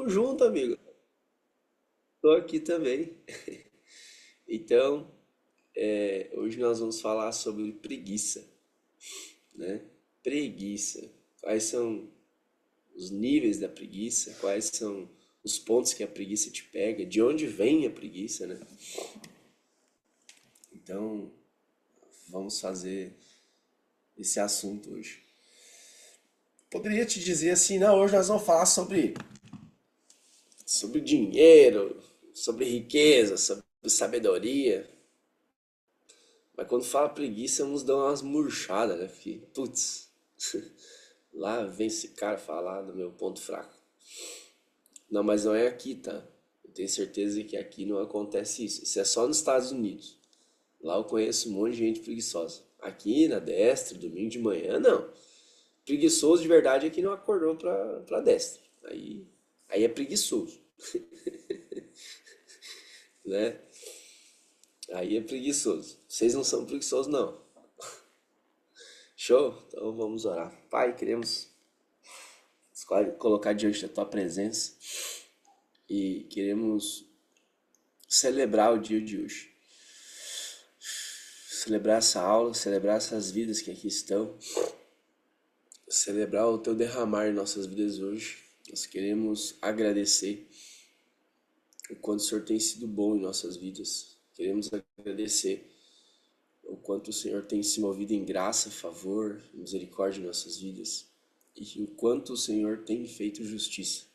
Tamo junto, amigo. Tô aqui também. Então, hoje nós vamos falar sobre preguiça, né? Preguiça. Quais são os níveis da preguiça? Quais são os pontos que a preguiça te pega? De onde vem a preguiça, né? Então, vamos fazer esse assunto hoje. Poderia te dizer assim, não, hoje nós vamos falar sobre dinheiro, sobre riqueza, sobre sabedoria. Mas quando fala preguiça, uns dão umas murchadas, né? Porque, putz, lá vem esse cara falar do meu ponto fraco. Não, mas não é aqui, tá? Eu tenho certeza que aqui não acontece isso. Isso é só nos Estados Unidos. Lá eu conheço um monte de gente preguiçosa. Aqui na destra, domingo de manhã, não. Preguiçoso de verdade é que não acordou pra destra. Aí é preguiçoso, né? Aí é preguiçoso. Vocês não são preguiçosos, não. Show? Então vamos orar. Pai, queremos colocar diante da tua presença e queremos celebrar o dia de hoje. Celebrar essa aula, celebrar essas vidas que aqui estão, celebrar o teu derramar em nossas vidas hoje. Nós queremos agradecer o quanto o Senhor tem sido bom em nossas vidas. Queremos agradecer o quanto o Senhor tem se movido em graça, favor, misericórdia em nossas vidas e o quanto o Senhor tem feito justiça.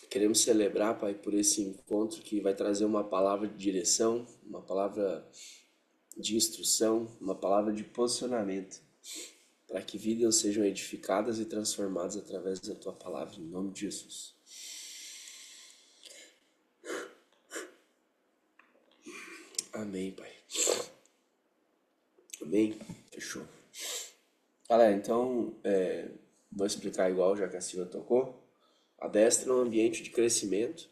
Queremos celebrar, Pai, por esse encontro que vai trazer uma palavra de direção, uma palavra de instrução, uma palavra de posicionamento, para que vidas sejam edificadas e transformadas através da Tua palavra, em nome de Jesus. Amém, Pai. Amém? Fechou. Galera, então, vou explicar igual, já que a Silvia tocou. A Destra é um ambiente de crescimento,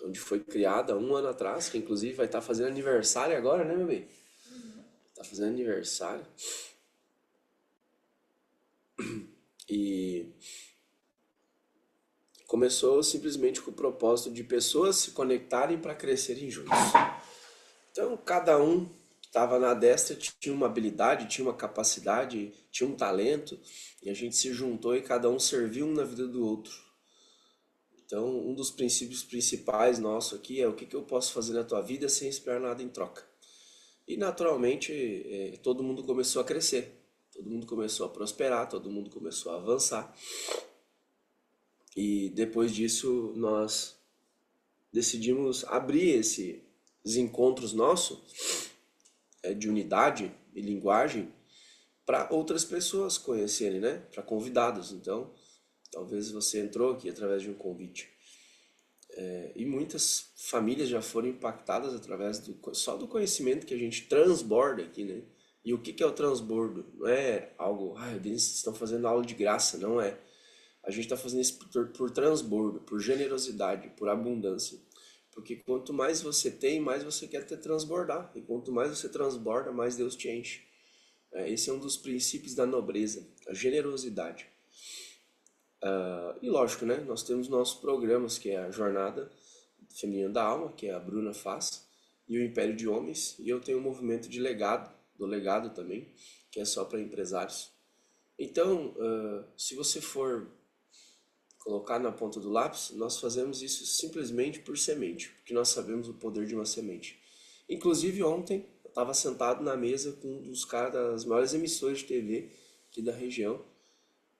onde foi criada há um ano atrás, que inclusive vai estar fazendo aniversário agora, né, meu bem? Tá fazendo aniversário. E começou simplesmente com o propósito de pessoas se conectarem para crescerem juntos. Então, cada um que estava na Destra tinha uma habilidade, tinha uma capacidade, tinha um talento, e a gente se juntou e cada um serviu um na vida do outro. Então, um dos princípios principais nosso aqui é o que eu posso fazer na tua vida sem esperar nada em troca. E naturalmente, todo mundo começou a crescer, todo mundo começou a prosperar, todo mundo começou a avançar. E depois disso, nós decidimos abrir esses encontros nossos de unidade e linguagem para outras pessoas conhecerem, né? Para convidados. Então, talvez você entrou aqui através de um convite. E muitas famílias já foram impactadas através só do conhecimento que a gente transborda aqui, né? E o que é o transbordo? Não é algo, eles estão fazendo aula de graça, não é. A gente está fazendo isso por transbordo, por generosidade, por abundância. Porque quanto mais você tem, mais você quer ter transbordar. E quanto mais você transborda, mais Deus te enche. Esse é um dos princípios da nobreza, a generosidade. E lógico, né? Nós temos nossos programas, que é a Jornada Feminina da Alma, que a Bruna faz, e o Império de Homens. E eu tenho um movimento de legado, do legado também, que é só para empresários. Então, se você for colocar na ponta do lápis, nós fazemos isso simplesmente por semente, porque nós sabemos o poder de uma semente. Inclusive ontem eu estava sentado na mesa com um dos caras das maiores emissoras de TV aqui da região,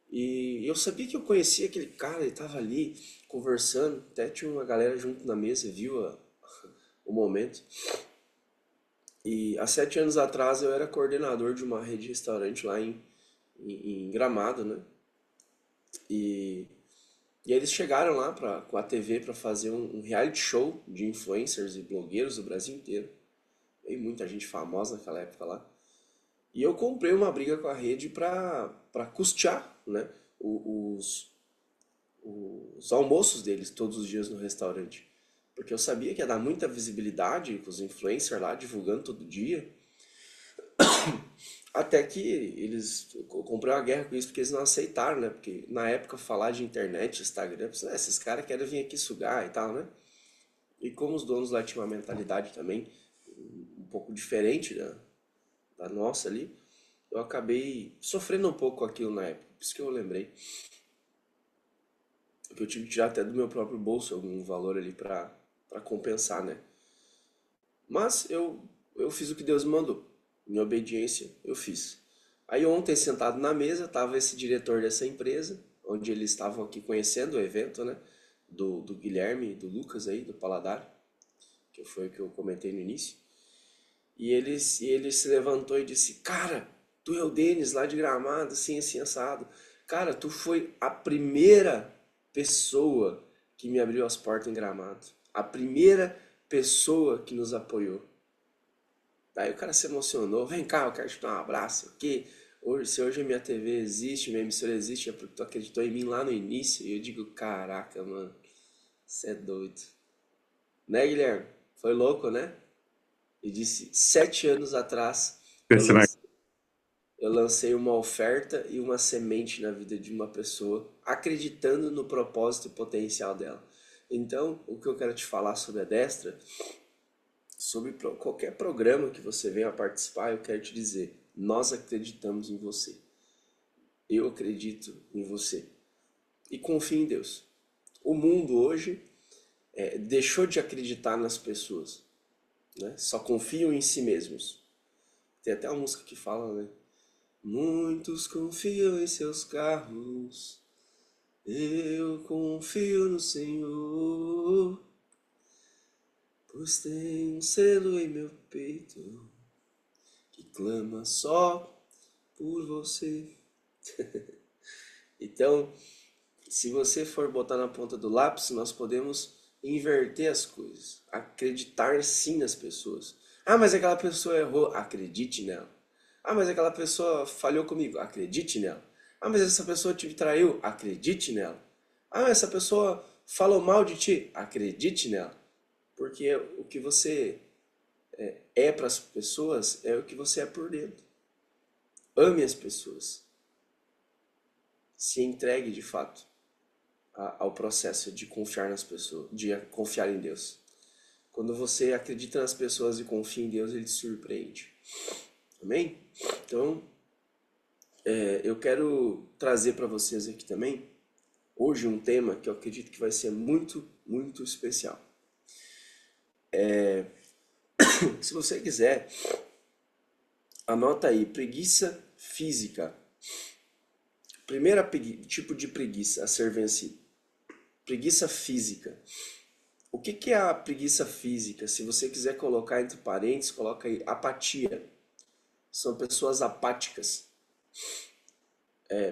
e eu sabia que eu conhecia aquele cara, ele estava ali conversando, até tinha uma galera junto na mesa, viu o momento. E há 7 anos atrás eu era coordenador de uma rede de restaurante lá em Gramado, né? E E aí eles chegaram lá com a TV para fazer um reality show de influencers e blogueiros do Brasil inteiro. Veio muita gente famosa naquela época lá. E eu comprei uma briga com a rede para custear, né, os, os almoços deles todos os dias no restaurante. Porque eu sabia que ia dar muita visibilidade com os influencers lá divulgando todo dia. Até que eles eu comprei uma guerra com isso porque eles não aceitaram, né? Porque na época falar de internet, Instagram, esses caras querem vir aqui sugar e tal, né? E como os donos lá tinham uma mentalidade também um pouco diferente da nossa ali, eu acabei sofrendo um pouco com aquilo na época. Por isso que eu lembrei. Que eu tive que tirar até do meu próprio bolso algum valor ali pra compensar, né? Mas eu fiz o que Deus me mandou. Em obediência, eu fiz. Aí ontem, sentado na mesa, estava esse diretor dessa empresa, onde eles estavam aqui conhecendo o evento, né? Do Guilherme, do Lucas aí, do Paladar, que foi o que eu comentei no início. E ele se levantou e disse: Cara, tu é o Denis lá de Gramado, assim, assim, assado. Cara, tu foi a primeira pessoa que me abriu as portas em Gramado. A primeira pessoa que nos apoiou. Daí o cara se emocionou: Vem cá, eu quero te dar um abraço aqui. Hoje, se hoje a minha TV existe, minha emissora existe, é porque tu acreditou em mim lá no início. E eu digo: Caraca, mano, você é doido. Né, Guilherme? Foi louco, né? E disse: 7 anos atrás eu Impressionante. lancei, eu lancei uma oferta e uma semente na vida de uma pessoa, acreditando no propósito e potencial dela. Então, o que eu quero te falar sobre a Destra, sobre qualquer programa que você venha participar, eu quero te dizer: nós acreditamos em você. Eu acredito em você. E confio em Deus. O mundo hoje deixou de acreditar nas pessoas, né? Só confiam em si mesmos. Tem até uma música que fala, né? Muitos confiam em seus carros, eu confio no Senhor, pois tem um selo em meu peito que clama só por você. Então, se você for botar na ponta do lápis, nós podemos inverter as coisas, acreditar sim nas pessoas. Ah, mas aquela pessoa errou, acredite nela. Ah, mas aquela pessoa falhou comigo, acredite nela. Ah, mas essa pessoa te traiu, acredite nela. Ah, essa pessoa falou mal de ti, acredite nela. Porque o que você é para as pessoas é o que você é por dentro. Ame as pessoas. Se entregue de fato ao processo de confiar nas pessoas, de confiar em Deus. Quando você acredita nas pessoas e confia em Deus, Ele te surpreende. Amém? Então, eu quero trazer para vocês aqui também, hoje, um tema que eu acredito que vai ser muito, muito especial. Se você quiser, anota aí: preguiça física. Primeiro tipo de preguiça a ser vencido: preguiça física. O que que é a preguiça física? Se você quiser colocar entre parênteses, coloca aí apatia. São pessoas apáticas,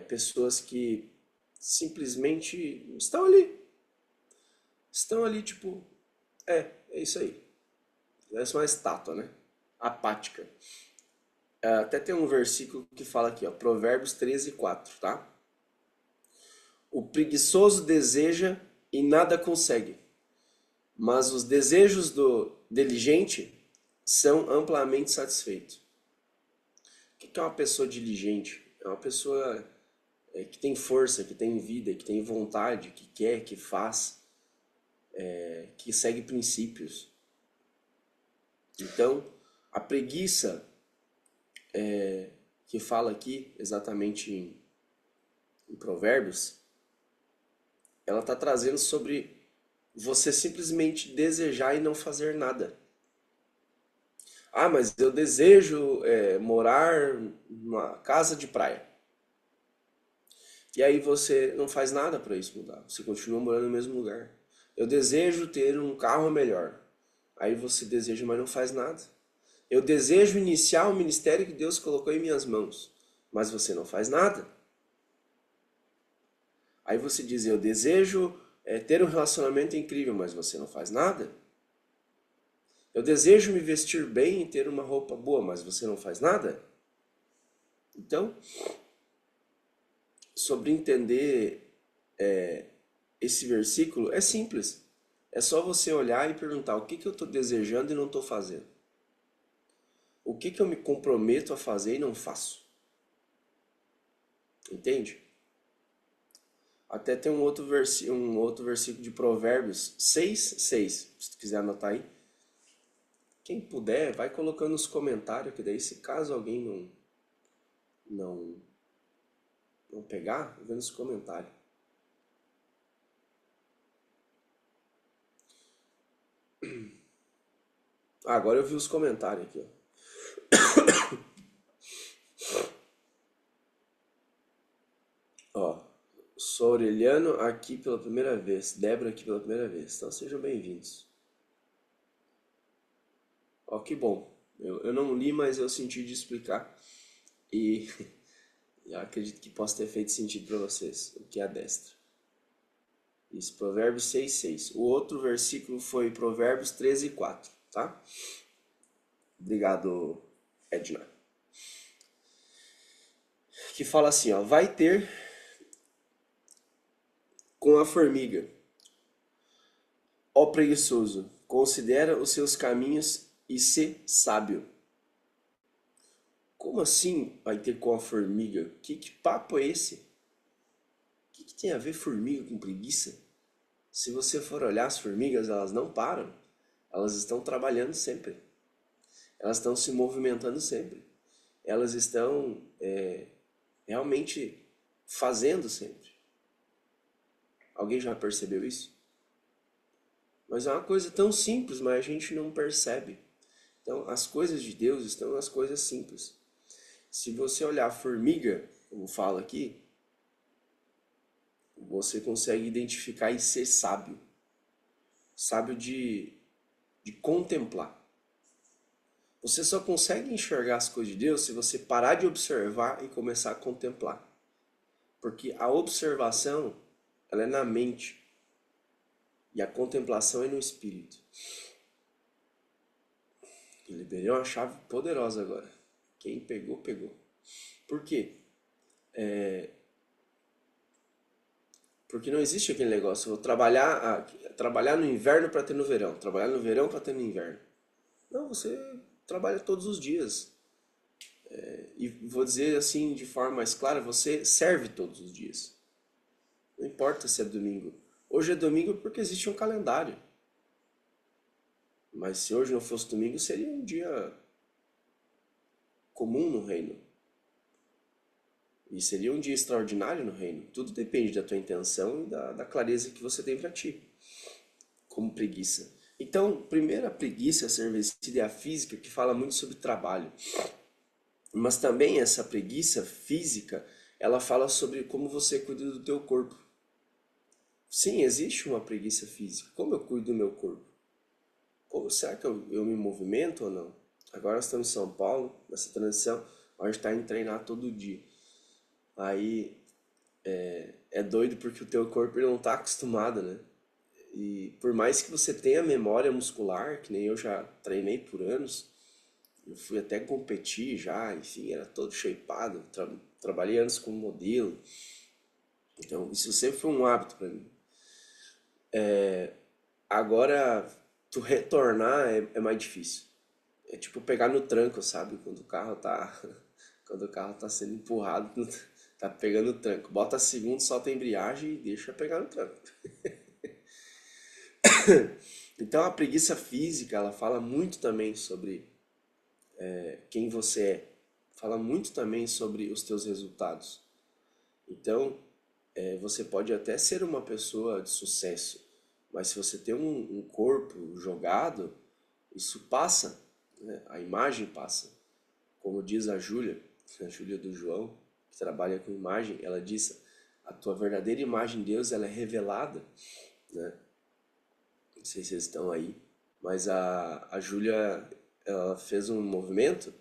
pessoas que simplesmente estão ali tipo, é isso aí. Essa é uma estátua, né? Apática. Até tem um versículo que fala aqui, ó, Provérbios 13:4, tá? O preguiçoso deseja e nada consegue, mas os desejos do diligente são amplamente satisfeitos. O que é uma pessoa diligente? É uma pessoa que tem força, que tem vida, que tem vontade, que quer, que faz, que segue princípios. Então, a preguiça que fala aqui exatamente em Provérbios, ela está trazendo sobre você simplesmente desejar e não fazer nada. Ah, mas eu desejo morar numa casa de praia. E aí você não faz nada para isso mudar. Você continua morando no mesmo lugar. Eu desejo ter um carro melhor. Aí você deseja, mas não faz nada. Eu desejo iniciar o ministério que Deus colocou em minhas mãos, mas você não faz nada. Aí você diz: eu desejo ter um relacionamento incrível, mas você não faz nada. Eu desejo me vestir bem e ter uma roupa boa, mas você não faz nada. Então, sobre entender esse versículo, é simples. É só você olhar e perguntar: o que que eu estou desejando e não estou fazendo? que que eu me comprometo a fazer e não faço? Entende? Até tem um outro versículo de Provérbios 6:6, se tu quiser anotar aí. Quem puder, vai colocando nos comentários, que daí se caso alguém não, não pegar, vê nos comentários. Ah, agora eu vi os comentários aqui, ó. Ó, sou Aureliano aqui pela primeira vez, Débora aqui pela primeira vez. Então sejam bem-vindos. Ó, que bom. Eu não li, mas eu senti de explicar. E eu acredito que possa ter feito sentido para vocês, o que é a destra. Isso, Provérbios 6:6. O outro versículo foi Provérbios 13:4, tá? Obrigado, Edna. Que fala assim, ó, vai ter com a formiga, ó preguiçoso, considera os seus caminhos e sê sábio. Como assim vai ter com a formiga? Que papo é esse? Que tem a ver formiga com preguiça? Se você for olhar as formigas, elas não param. Elas estão trabalhando sempre. Elas estão se movimentando sempre. Elas estão realmente fazendo sempre. Alguém já percebeu isso? Mas é uma coisa tão simples, mas a gente não percebe. Então, as coisas de Deus estão nas coisas simples. Se você olhar a formiga, como fala aqui, você consegue identificar e ser sábio. Sábio de contemplar. Você só consegue enxergar as coisas de Deus se você parar de observar e começar a contemplar. Porque a observação, ela é na mente. E a contemplação é no espírito. Eu liberei uma chave poderosa agora. Quem pegou, pegou. Por quê? Porque não existe aquele negócio, eu vou trabalhar no inverno para ter no verão, trabalhar no verão para ter no inverno. Não, você trabalha todos os dias. E vou dizer assim de forma mais clara, você serve todos os dias. Não importa se é domingo. Hoje é domingo porque existe um calendário. Mas se hoje não fosse domingo, seria um dia comum no reino. E seria um dia extraordinário no reino. Tudo depende da tua intenção e da clareza que você tem para ti. Como preguiça. Então, primeiro a preguiça, a ser vencida é a física, que fala muito sobre trabalho. Mas também essa preguiça física, ela fala sobre como você cuida do teu corpo. Sim, existe uma preguiça física. Como eu cuido do meu corpo? Será que eu me movimento ou não? Agora nós estamos em São Paulo, nessa transição, a gente está indo treinar todo dia. Aí é doido porque o teu corpo ele não está acostumado, né? E por mais que você tenha memória muscular, que nem eu já treinei por anos, eu fui até competir já, enfim, era todo shapeado, trabalhei anos como modelo. Então, isso sempre foi um hábito para mim. Agora, tu retornar é mais difícil. É tipo pegar no tranco, sabe? Quando o carro tá sendo empurrado, tá pegando o tranco. Bota segundo, solta a embreagem e deixa pegar no tranco. Então a preguiça física, ela fala muito também sobre quem você é. Fala muito também sobre os teus resultados. Então, você pode até ser uma pessoa de sucesso, mas se você tem um corpo jogado, isso passa, né? A imagem passa. Como diz a Júlia do João, que trabalha com imagem, ela diz, a tua verdadeira imagem de Deus, ela é revelada, né? Não sei se vocês estão aí, mas a Júlia, ela fez um movimento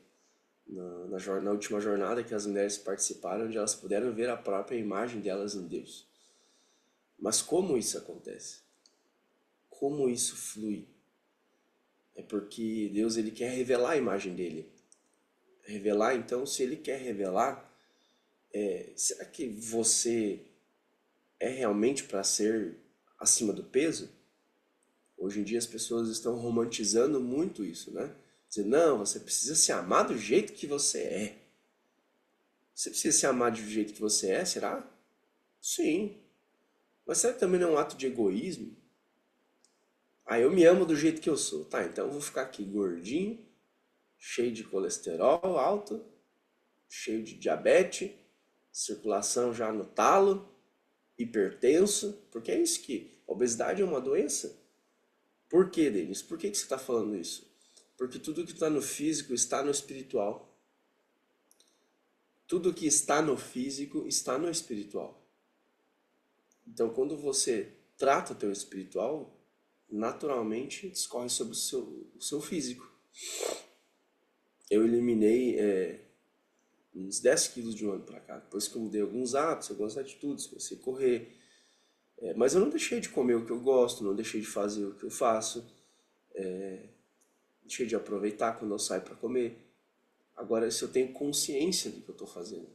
na última jornada que as mulheres participaram, onde elas puderam ver a própria imagem delas em Deus. Mas como isso acontece? Como isso flui? É porque Deus ele quer revelar a imagem dele. Revelar, então, se ele quer revelar, será que você é realmente para ser acima do peso? Hoje em dia as pessoas estão romantizando muito isso, né? Dizer, não, você precisa se amar do jeito que você é. Você precisa se amar do jeito que você é, será? Sim. Mas será que também não é um ato de egoísmo? Ah, eu me amo do jeito que eu sou. Tá, então eu vou ficar aqui gordinho, cheio de colesterol alto, cheio de diabetes, circulação já no talo, hipertenso, porque é isso que a obesidade é uma doença. Por que, Denis? Por que você está falando isso? Porque tudo que está no físico está no espiritual. Tudo que está no físico está no espiritual. Então, quando você trata o teu espiritual, naturalmente discorre sobre o seu físico. Eu eliminei uns 10 quilos de um ano para cá. Depois que eu mudei alguns hábitos, algumas atitudes, comecei a correr. Mas eu não deixei de comer o que eu gosto, não deixei de fazer o que eu faço, deixei de aproveitar quando eu saio para comer. Agora, se eu tenho consciência do que eu estou fazendo.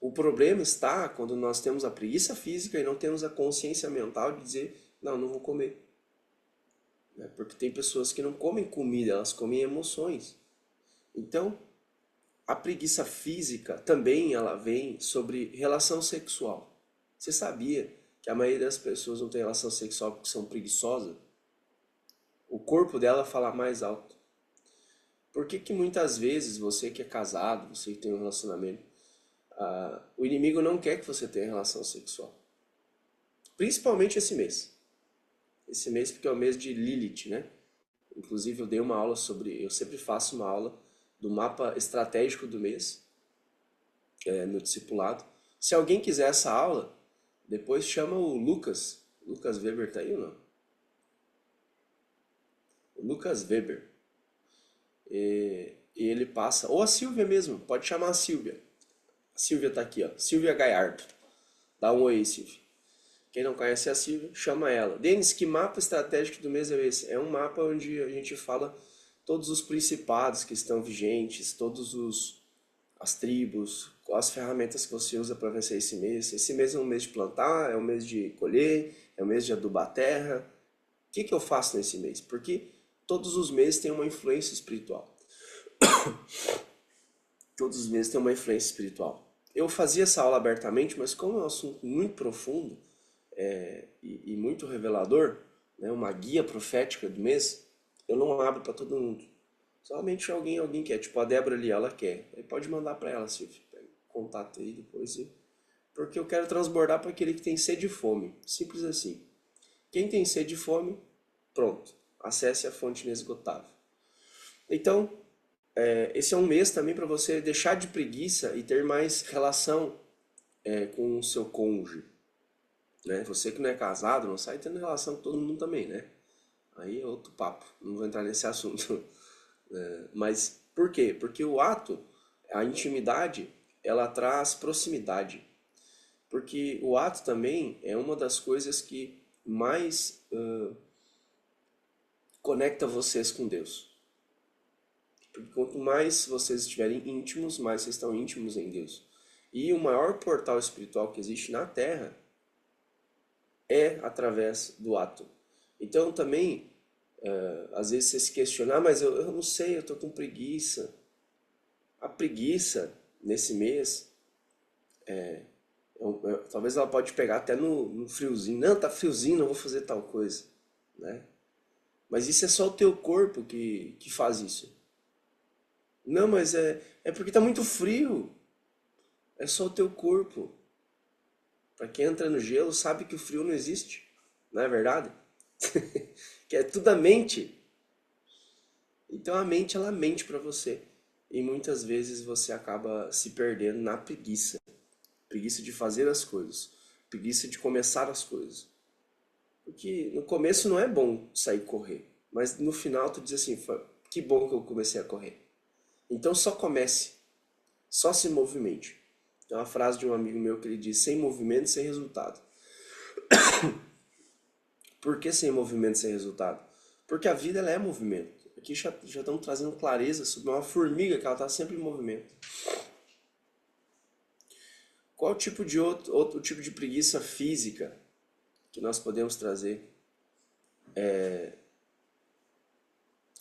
O problema está quando nós temos a preguiça física e não temos a consciência mental de dizer, não, não vou comer. Porque tem pessoas que não comem comida, elas comem emoções. Então, a preguiça física também ela vem sobre relação sexual. Você sabia que a maioria das pessoas não tem relação sexual porque são preguiçosas? O corpo dela fala mais alto. Por que que muitas vezes você que é casado, você que tem um relacionamento, o inimigo não quer que você tenha relação sexual? Principalmente esse mês. Esse mês porque é o mês de Lilith, né? Inclusive eu dei uma aula sobre, eu sempre faço uma aula do mapa estratégico do mês, no discipulado. Se alguém quiser essa aula, depois chama o Lucas. Lucas Weber tá aí ou não? O Lucas Weber. E ele passa, ou a Silvia mesmo, pode chamar a Silvia. A Silvia tá aqui, ó. Silvia Gaiardo. Dá um oi aí, Silvia. Quem não conhece a Silvia, chama ela. Denis, que mapa estratégico do mês é esse? É um mapa onde a gente fala todos os principados que estão vigentes, as tribos, as ferramentas que você usa para vencer esse mês. Esse mês é um mês de plantar, é um mês de colher, é um mês de adubar a terra. O que eu faço nesse mês? Porque todos os meses têm uma influência espiritual. Todos os meses têm uma influência espiritual. Eu fazia essa aula abertamente, mas como é um assunto muito profundo e muito revelador, né, uma guia profética do mês, eu não abro para todo mundo. Somente alguém quer, tipo a Débora ali, ela quer. Aí pode mandar para ela, Silvio. Contato aí depois. Porque eu quero transbordar para aquele que tem sede e fome. Simples assim. Quem tem sede e fome, pronto. Acesse a fonte inesgotável. Então, esse é um mês também para você deixar de preguiça e ter mais relação com o seu cônjuge. Né? Você que não é casado, não sai tendo relação com todo mundo também, né? Aí é outro papo. Não vou entrar nesse assunto. Mas por quê? Porque o ato, a intimidade, ela traz proximidade. Porque o ato também é uma das coisas que mais conecta vocês com Deus. Porque quanto mais vocês estiverem íntimos, mais vocês estão íntimos em Deus. E o maior portal espiritual que existe na Terra é através do ato. Então também, às vezes você se questionar, mas eu não sei, eu estou com preguiça. A preguiça, nesse mês, talvez ela pode pegar até no friozinho. Não, tá friozinho, não vou fazer tal coisa, né? Mas isso é só o teu corpo que faz isso. Não, mas é porque tá muito frio. É só o teu corpo. Para quem entra no gelo sabe que o frio não existe. Não é verdade? Que é tudo a mente. Então a mente ela mente para você. E muitas vezes você acaba se perdendo na preguiça. Preguiça de fazer as coisas. Preguiça de começar as coisas. Porque no começo não é bom sair correr. Mas no final tu diz assim, que bom que eu comecei a correr. Então só comece. Só se movimente. Tem uma frase de um amigo meu que ele diz, sem movimento, sem resultado. Por que sem movimento, sem resultado? Porque a vida ela é movimento. Aqui já estamos trazendo clareza sobre uma formiga que ela está sempre em movimento. Qual tipo de outro tipo de preguiça física que nós podemos trazer?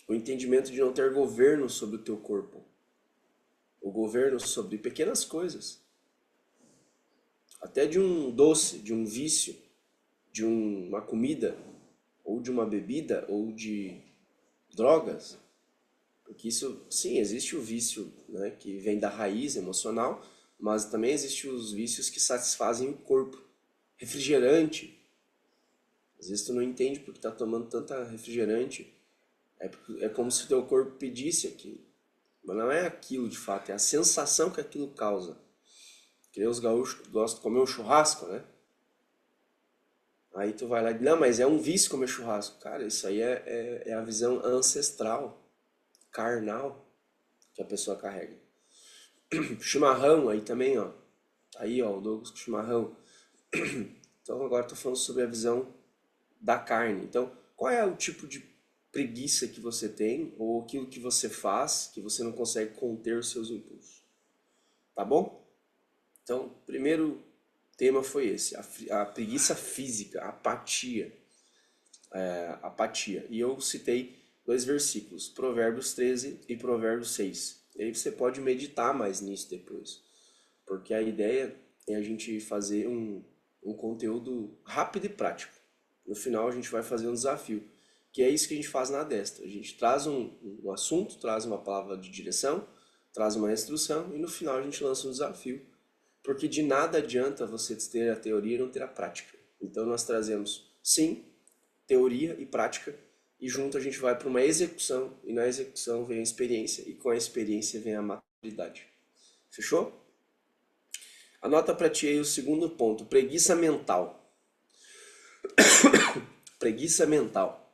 O entendimento de não ter governo sobre o teu corpo. O governo sobre pequenas coisas. Até de um doce, de um vício, de uma comida, ou de uma bebida, ou de drogas. Porque isso, sim, existe o vício, né, que vem da raiz emocional, mas também existe os vícios que satisfazem o corpo. Refrigerante. Às vezes tu não entende porque tá tomando tanta refrigerante. É como se o teu corpo pedisse aquilo. Mas não é aquilo de fato, é a sensação que aquilo causa. Que nem os gaúchos gostam de comer um churrasco, né? Aí tu vai lá e diz, não, mas é um vício comer churrasco. Cara, isso aí é a visão ancestral, carnal, que a pessoa carrega. Chimarrão aí também, ó. Aí, ó, o Douglas com chimarrão. Então agora eu tô falando sobre a visão da carne. Então, qual é o tipo de preguiça que você tem ou aquilo que você faz que você não consegue conter os seus impulsos? Tá bom? Então, o primeiro tema foi esse, a preguiça física, a apatia, apatia. E eu citei dois versículos, Provérbios 13 e Provérbios 6. E aí você pode meditar mais nisso depois, porque a ideia é a gente fazer um conteúdo rápido e prático. No final a gente vai fazer um desafio, que é isso que a gente faz na Destra. A gente traz um assunto, traz uma palavra de direção, traz uma instrução e no final a gente lança um desafio. Porque de nada adianta você ter a teoria e não ter a prática. Então nós trazemos, sim, teoria e prática, e junto a gente vai para uma execução, e na execução vem a experiência, e com a experiência vem a maturidade. Fechou? Anota para ti aí o segundo ponto, preguiça mental. Preguiça mental.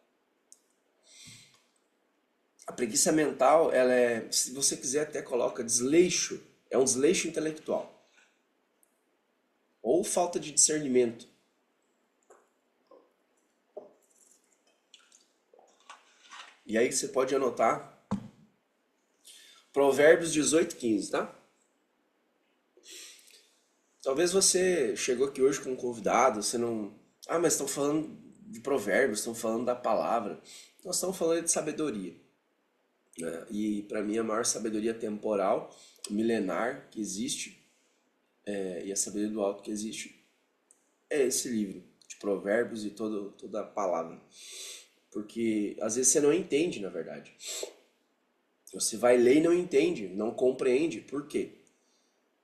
A preguiça mental, ela é, se você quiser até coloca desleixo, é um desleixo intelectual. Ou falta de discernimento. E aí você pode anotar Provérbios 18:15, tá? Talvez você chegou aqui hoje com um convidado, você não... Ah, mas estão falando de provérbios, estão falando da palavra. Nós estamos falando de sabedoria, né? E para mim a maior sabedoria temporal, milenar que existe, e a sabedoria do alto que existe, é esse livro de provérbios e toda a palavra. Porque às vezes você não entende, na verdade. Você vai ler e não entende, não compreende. Por quê?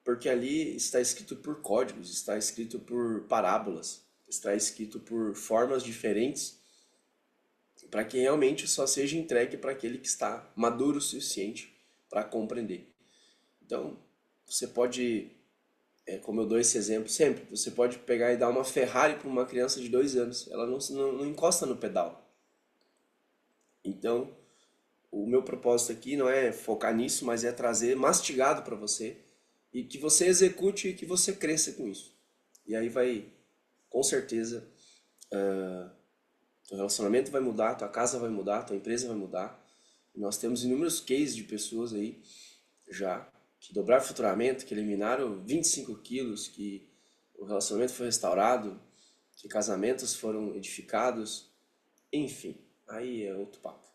Porque ali está escrito por códigos, está escrito por parábolas, está escrito por formas diferentes para que realmente só seja entregue para aquele que está maduro o suficiente para compreender. Então, você pode, como eu dou esse exemplo sempre, você pode pegar e dar uma Ferrari para uma criança de 2 anos, ela não encosta no pedal. Então, o meu propósito aqui não é focar nisso, mas é trazer mastigado para você e que você execute e que você cresça com isso. E aí vai, com certeza, teu relacionamento vai mudar, tua casa vai mudar, tua empresa vai mudar. E nós temos inúmeros cases de pessoas aí já que dobraram o faturamento, que eliminaram 25 quilos, que o relacionamento foi restaurado, que casamentos foram edificados, enfim, aí é outro papo.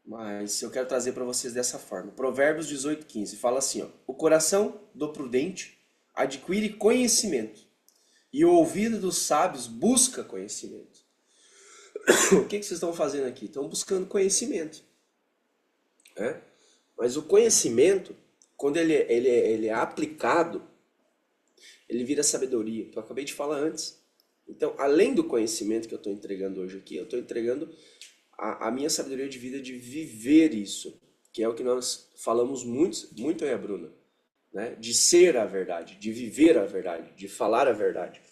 Mas eu quero trazer para vocês dessa forma. Provérbios 18:15 fala assim, ó: o coração do prudente adquire conhecimento, e o ouvido dos sábios busca conhecimento. O que vocês estão fazendo aqui? Estão buscando conhecimento, né? Mas o conhecimento, quando ele é aplicado, ele vira sabedoria, que eu acabei de falar antes. Então, além do conhecimento que eu estou entregando hoje aqui, eu estou entregando a minha sabedoria de vida de viver isso, que é o que nós falamos muito aí, a Bruna, né? De ser a verdade, de viver a verdade, de falar a verdade.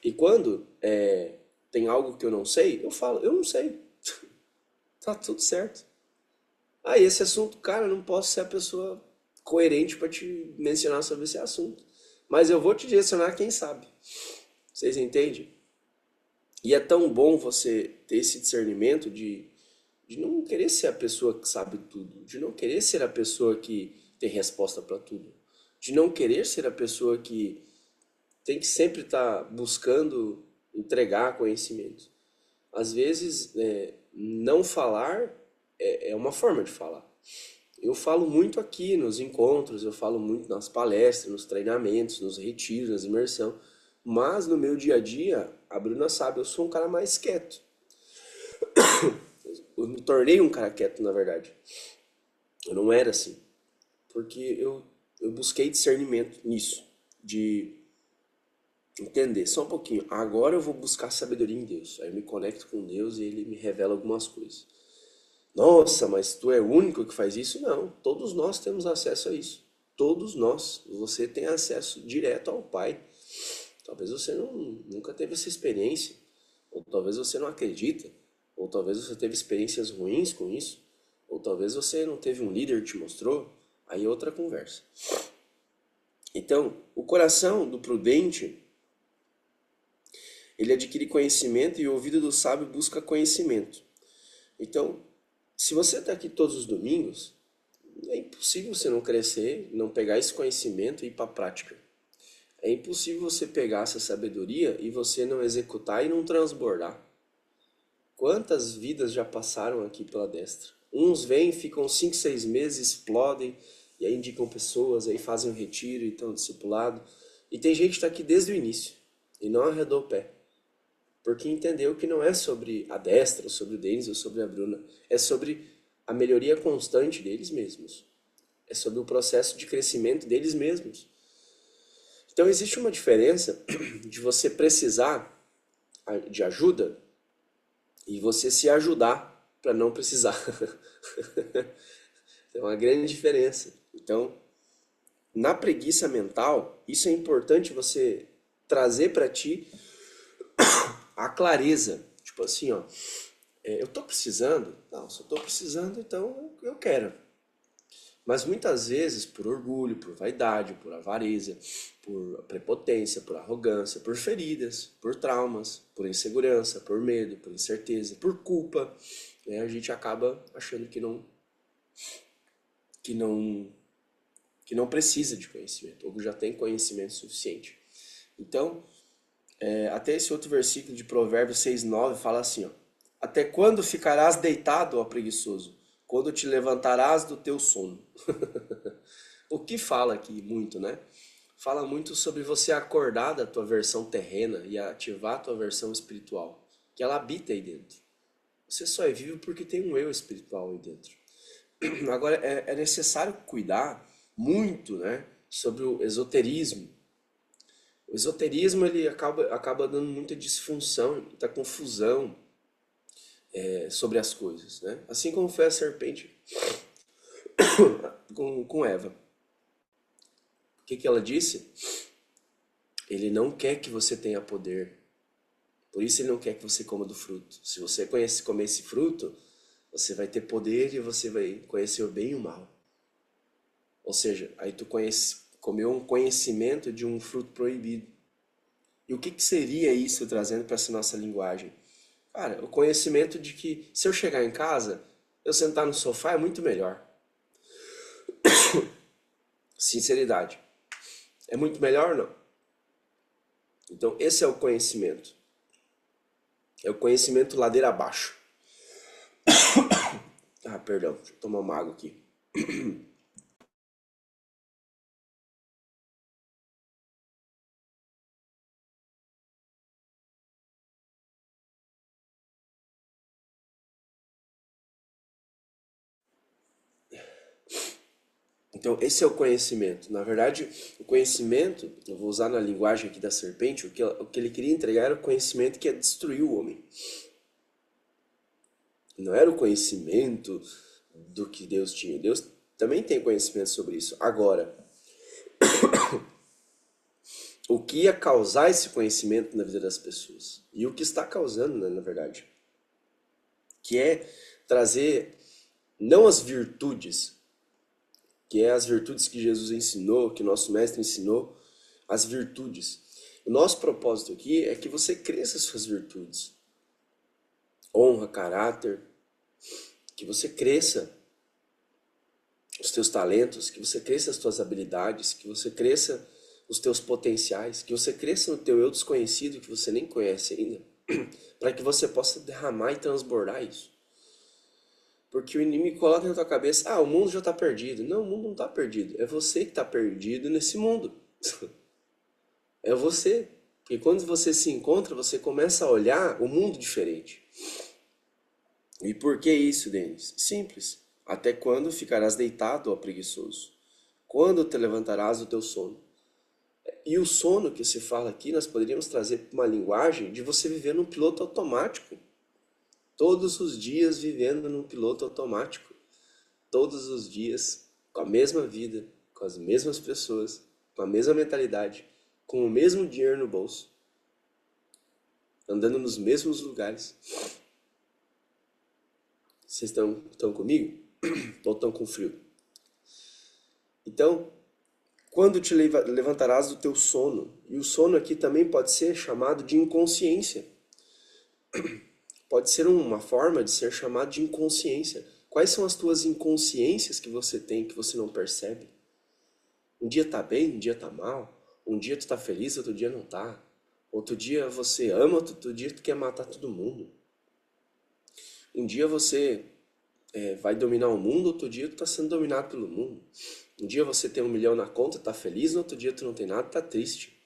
E quando tem algo que eu não sei, eu falo, eu não sei. Tá tudo certo. Ah, esse assunto, cara, eu não posso ser a pessoa coerente para te mencionar sobre esse assunto. Mas eu vou te direcionar quem sabe. Vocês entendem? E é tão bom você ter esse discernimento de não querer ser a pessoa que sabe tudo, de não querer ser a pessoa que tem resposta para tudo, de não querer ser a pessoa que tem que sempre estar buscando entregar conhecimento. Às vezes, não falar é uma forma de falar. Eu falo muito aqui nos encontros, eu falo muito nas palestras, nos treinamentos, nos retiros, nas imersão. Mas no meu dia a dia, a Bruna sabe, eu sou um cara mais quieto. Eu me tornei um cara quieto, na verdade. Eu não era assim. Porque eu busquei discernimento nisso. De entender, só um pouquinho. Agora eu vou buscar sabedoria em Deus. Aí eu me conecto com Deus e Ele me revela algumas coisas. Nossa, mas tu é o único que faz isso? Não, todos nós temos acesso a isso. Todos nós. Você tem acesso direto ao Pai. Talvez você nunca teve essa experiência. Ou talvez você não acredita. Ou talvez você teve experiências ruins com isso. Ou talvez você não teve um líder que te mostrou. Aí é outra conversa. Então, o coração do prudente, ele adquire conhecimento e o ouvido do sábio busca conhecimento. Então, se você está aqui todos os domingos, é impossível você não crescer, não pegar esse conhecimento e ir para a prática. É impossível você pegar essa sabedoria e você não executar e não transbordar. Quantas vidas já passaram aqui pela destra? Uns vêm, ficam 5, 6 meses, explodem, e aí indicam pessoas, aí fazem um retiro e estão discipulados. E tem gente que está aqui desde o início e não arredou o pé. Porque entendeu que não é sobre a destra, ou sobre o Denis, ou sobre a Bruna. É sobre a melhoria constante deles mesmos. É sobre o processo de crescimento deles mesmos. Então existe uma diferença de você precisar de ajuda e você se ajudar para não precisar. É uma grande diferença. Então, na preguiça mental, isso é importante você trazer para ti a clareza. Tipo assim, ó, eu tô precisando? Não, se eu tô precisando, então eu quero. Mas muitas vezes, por orgulho, por vaidade, por avareza, por prepotência, por arrogância, por feridas, por traumas, por insegurança, por medo, por incerteza, por culpa, né, a gente acaba achando que não, que não precisa de conhecimento, ou já tem conhecimento suficiente. Então, até esse outro versículo de Provérbios 6:9 fala assim, ó, até quando ficarás deitado, ó preguiçoso? Quando te levantarás do teu sono? O que fala aqui muito, né? Fala muito sobre você acordar da tua versão terrena e ativar a tua versão espiritual, que ela habita aí dentro. Você só é vivo porque tem um eu espiritual aí dentro. Agora, é necessário cuidar muito, né, sobre o esoterismo. O esoterismo ele acaba dando muita disfunção, muita confusão sobre as coisas, né? Assim como foi a serpente com Eva. O que ela disse? Ele não quer que você tenha poder. Por isso ele não quer que você coma do fruto. Se você comer esse fruto, você vai ter poder e você vai conhecer o bem e o mal. Ou seja, aí tu comeu um conhecimento de um fruto proibido. E o que seria isso trazendo para essa nossa linguagem? Cara, o conhecimento de que se eu chegar em casa, eu sentar no sofá é muito melhor. Sinceridade. É muito melhor, não? Então, esse é o conhecimento. É o conhecimento ladeira abaixo. Ah, perdão, deixa eu tomar uma água aqui. Então, esse é o conhecimento. Na verdade, o conhecimento, eu vou usar na linguagem aqui da serpente, o que ele queria entregar era o conhecimento que ia destruir o homem. Não era o conhecimento do que Deus tinha. Deus também tem conhecimento sobre isso. Agora, o que ia causar esse conhecimento na vida das pessoas? E o que está causando, né, na verdade? Que é trazer não as virtudes, que é as virtudes que Jesus ensinou, que nosso mestre ensinou, as virtudes. O nosso propósito aqui é que você cresça as suas virtudes. Honra, caráter, que você cresça os teus talentos, que você cresça as tuas habilidades, que você cresça os teus potenciais, que você cresça no teu eu desconhecido que você nem conhece ainda, para que você possa derramar e transbordar isso. Porque o inimigo coloca na tua cabeça, o mundo já está perdido. Não, o mundo não está perdido. É você que está perdido nesse mundo. É você. Porque quando você se encontra, você começa a olhar o mundo diferente. E por que isso, Denis? Simples. Até quando ficarás deitado, ó preguiçoso? Quando te levantarás do teu sono? E o sono que se fala aqui, nós poderíamos trazer para uma linguagem de você viver num piloto automático. Todos os dias vivendo num piloto automático. Todos os dias, com a mesma vida, com as mesmas pessoas, com a mesma mentalidade, com o mesmo dinheiro no bolso, andando nos mesmos lugares. Vocês estão comigo? Ou estão com frio? Então, quando te levantarás do teu sono? E o sono aqui também pode ser chamado de inconsciência. Pode ser uma forma de ser chamado de inconsciência. Quais são as tuas inconsciências que você tem que você não percebe? Um dia tá bem, um dia tá mal. Um dia tu tá feliz, outro dia não tá. Outro dia você ama, outro dia tu quer matar todo mundo. Um dia você vai dominar o mundo, outro dia tu tá sendo dominado pelo mundo. Um dia você tem 1 milhão na conta, tá feliz, no outro dia tu não tem nada, tá triste.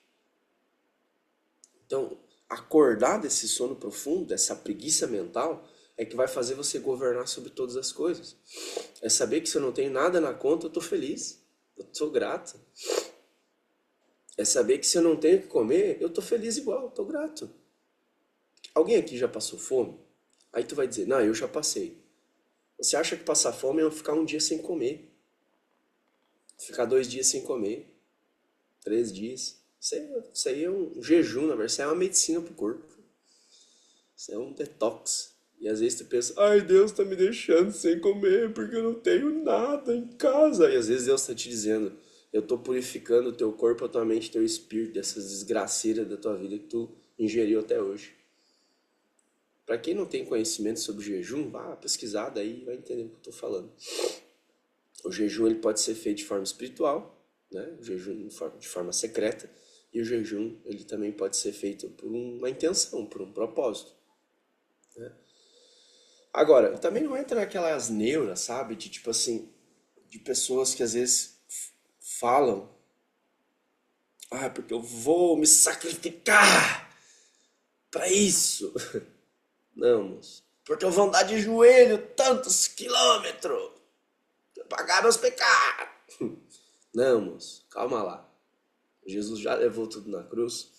Então, acordar desse sono profundo, dessa preguiça mental, é que vai fazer você governar sobre todas as coisas. É saber que se eu não tenho nada na conta, eu tô feliz. Eu sou grato. É saber que se eu não tenho o que comer, eu tô feliz igual, eu tô grato. Alguém aqui já passou fome? Aí tu vai dizer, não, eu já passei. Você acha que passar fome é ficar um dia sem comer? Ficar 2 dias sem comer? 3 dias? Isso aí é um jejum, na verdade, isso aí é uma medicina pro corpo. Isso é um detox. E às vezes tu pensa, ai, Deus tá me deixando sem comer porque eu não tenho nada em casa. E às vezes Deus tá te dizendo, eu tô purificando o teu corpo, a tua mente, teu espírito dessas desgraceiras da tua vida que tu ingeriu até hoje. Para quem não tem conhecimento sobre jejum, vá pesquisar daí vai entender o que eu tô falando. O jejum ele pode ser feito de forma espiritual, né? O jejum de forma secreta, e o jejum ele também pode ser feito por uma intenção, por um propósito, né? Agora, também não entra naquelas neuras, sabe? De tipo assim, de pessoas que às vezes falam, porque eu vou me sacrificar para isso. Não, moço. Porque eu vou andar de joelho tantos quilômetros pra pagar meus pecados. Não, moço, calma lá. Jesus já levou tudo na cruz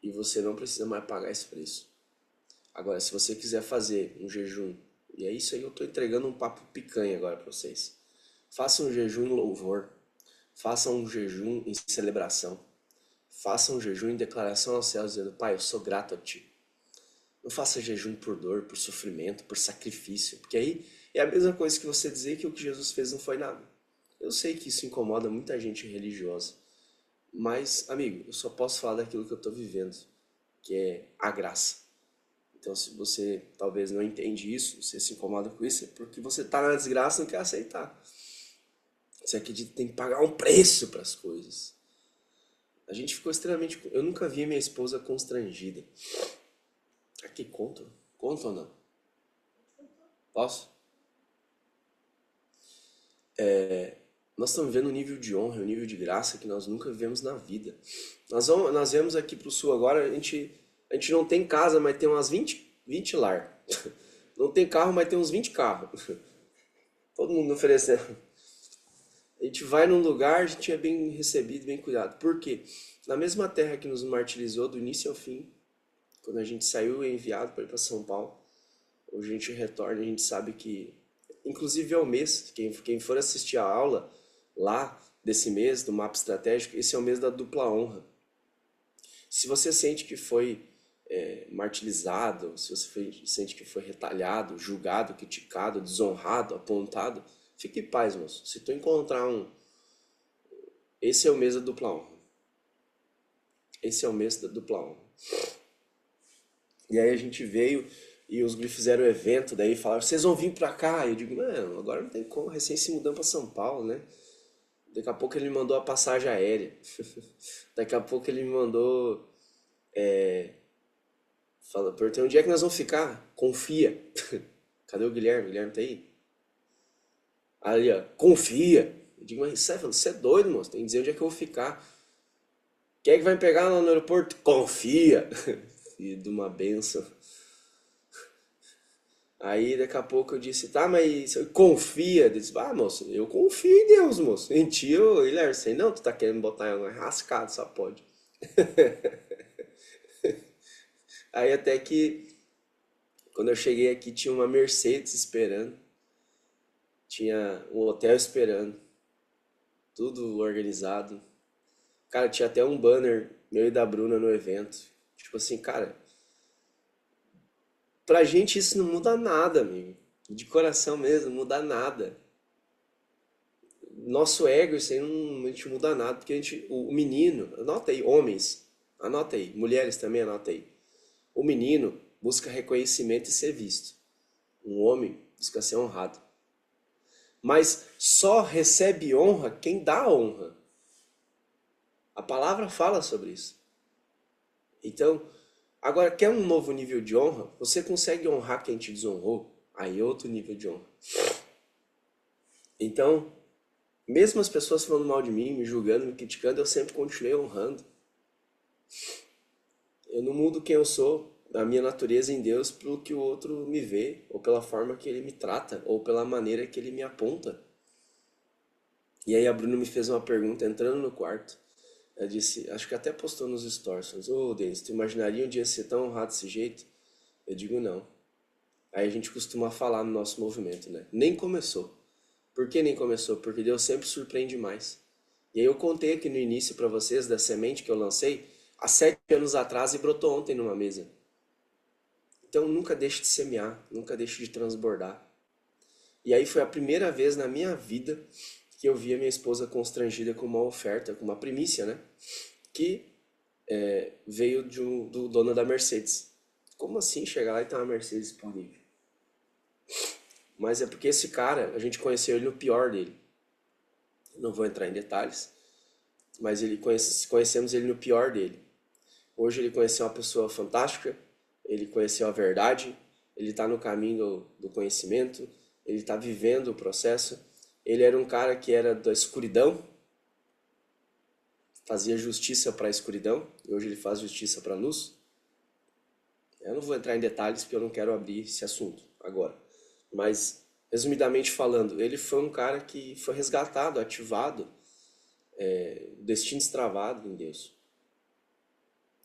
e você não precisa mais pagar esse preço. Agora, se você quiser fazer um jejum, e é isso aí, eu estou entregando um papo picanha agora para vocês. Faça um jejum em louvor, faça um jejum em celebração, faça um jejum em declaração aos céus, dizendo, Pai, eu sou grato a Ti. Não faça jejum por dor, por sofrimento, por sacrifício, porque aí é a mesma coisa que você dizer que o que Jesus fez não foi nada. Eu sei que isso incomoda muita gente religiosa, mas, amigo, eu só posso falar daquilo que eu estou vivendo, que é a graça. Então, se você talvez não entende isso, você se incomoda com isso, é porque você está na desgraça e não quer aceitar. Você acredita que tem que pagar um preço para as coisas. A gente ficou extremamente... Eu nunca vi minha esposa constrangida. Aqui, conta? Conta ou não? Posso? Nós estamos vivendo um nível de honra, um nível de graça que nós nunca vivemos na vida. Nós viemos aqui para o sul agora, a gente não tem casa, mas tem umas 20 lar. Não tem carro, mas tem uns 20 carros. Todo mundo oferecendo. A gente vai num lugar, a gente é bem recebido, bem cuidado. Por quê? Na mesma terra que nos martirizou do início ao fim, quando a gente saiu e enviado para ir para São Paulo, hoje a gente retorna, a gente sabe que, inclusive é o mês, quem for assistir a aula lá desse mês, do mapa estratégico, esse é o mês da dupla honra. Se você sente que foi martirizado, se você sente que foi retalhado, julgado, criticado, desonrado, apontado, fique em paz, moço. Se tu encontrar esse é o mês da dupla honra. Esse é o mês da dupla honra. E aí a gente veio e os guris fizeram o evento, daí falaram, vocês vão vir pra cá? Eu digo, não, agora não tem como, recém se mudando pra São Paulo, né? Daqui a pouco ele me mandou a passagem aérea. Daqui a pouco ele me mandou. Perguntei onde é que nós vamos ficar? Confia. Cadê o Guilherme? O Guilherme tá aí? Ali, ó, confia. Eu digo, mas você é doido, moço, tem que dizer onde é que eu vou ficar. Quem é que vai me pegar lá no aeroporto? Confia. Filho de uma benção. Aí daqui a pouco eu disse, tá, mas confia. Ele disse, ah, moço, eu confio em Deus, moço. Em ti, eu, ele sei, não, tu tá querendo botar em uma rascada, só pode. Aí até que, quando eu cheguei aqui, tinha uma Mercedes esperando. Tinha um hotel esperando. Tudo organizado. Cara, tinha até um banner meu e da Bruna no evento. Tipo assim, cara, pra gente isso não muda nada, amigo. De coração mesmo, não muda nada. Nosso ego, isso aí não, a gente muda nada, porque a gente, o menino, anota aí, homens, anota aí, mulheres também anota aí. O menino busca reconhecimento e ser visto. Um homem busca ser honrado. Mas só recebe honra quem dá honra. A palavra fala sobre isso. Então, agora quer um novo nível de honra? Você consegue honrar quem te desonrou? Aí é outro nível de honra. Então, mesmo as pessoas falando mal de mim, me julgando, me criticando, eu sempre continuei honrando. Eu não mudo quem eu sou, a minha natureza em Deus, pelo que o outro me vê, ou pela forma que ele me trata, ou pela maneira que ele me aponta. E aí a Bruna me fez uma pergunta entrando no quarto. Ela disse, acho que até postou nos stories, ô Denis, tu imaginaria um dia ser tão honrado desse jeito? Eu digo não. Aí a gente costuma falar no nosso movimento, né? Nem começou. Por que nem começou? Porque Deus sempre surpreende mais. E aí eu contei aqui no início para vocês da semente que eu lancei há 7 anos atrás e brotou ontem numa mesa. Então nunca deixe de semear, nunca deixe de transbordar. E aí foi a primeira vez na minha vida que eu vi a minha esposa constrangida com uma oferta, com uma primícia, né? Que veio do dono da Mercedes. Como assim chegar lá e ter uma Mercedes disponível? Mas é porque esse cara, a gente conheceu ele no pior dele. Não vou entrar em detalhes, mas conhecemos ele no pior dele. Hoje ele conheceu uma pessoa fantástica, ele conheceu a verdade, ele está no caminho do conhecimento, ele está vivendo o processo. Ele era um cara que era da escuridão, fazia justiça para a escuridão, e hoje ele faz justiça para a luz. Eu não vou entrar em detalhes porque eu não quero abrir esse assunto agora. Mas, resumidamente falando, ele foi um cara que foi resgatado, ativado, destino destravado em Deus.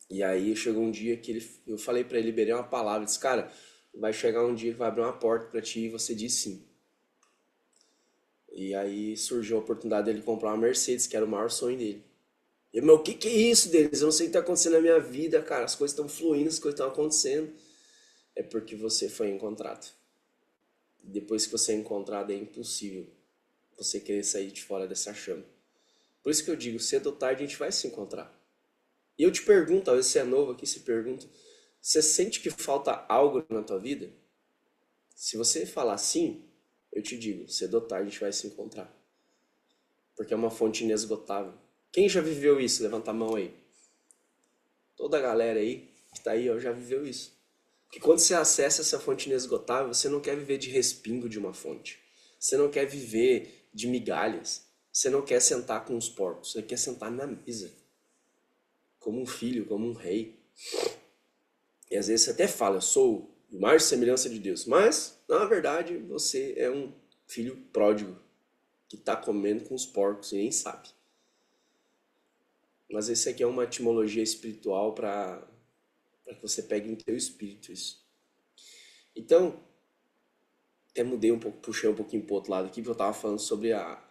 E aí chegou um dia que eu falei para ele, liberei uma palavra, disse, cara, vai chegar um dia que vai abrir uma porta para ti e você diz sim. E aí surgiu a oportunidade dele comprar uma Mercedes, que era o maior sonho dele. E eu, meu, o que que é isso deles? Eu não sei o que está acontecendo na minha vida, cara. As coisas estão fluindo, as coisas estão acontecendo. É porque você foi encontrado. Depois que você é encontrado, é impossível você querer sair de fora dessa chama. Por isso que eu digo, cedo ou tarde a gente vai se encontrar. E eu te pergunto, talvez você é novo aqui, se pergunta, você sente que falta algo na tua vida? Se você falar sim, eu te digo, cedo ou tarde a gente vai se encontrar. Porque é uma fonte inesgotável. Quem já viveu isso? Levanta a mão aí. Toda a galera aí que tá aí, ó, já viveu isso. Porque quando você acessa essa fonte inesgotável, você não quer viver de respingo de uma fonte. Você não quer viver de migalhas. Você não quer sentar com os porcos. Você quer sentar na mesa. Como um filho, como um rei. E às vezes você até fala, eu sou mais semelhança de Deus. Mas, na verdade, você é um filho pródigo. Que tá comendo com os porcos e nem sabe. Mas esse aqui é uma etimologia espiritual para que você pegue em teu espírito isso. Então, até mudei um pouco, puxei um pouquinho pro outro lado aqui, porque eu tava falando sobre a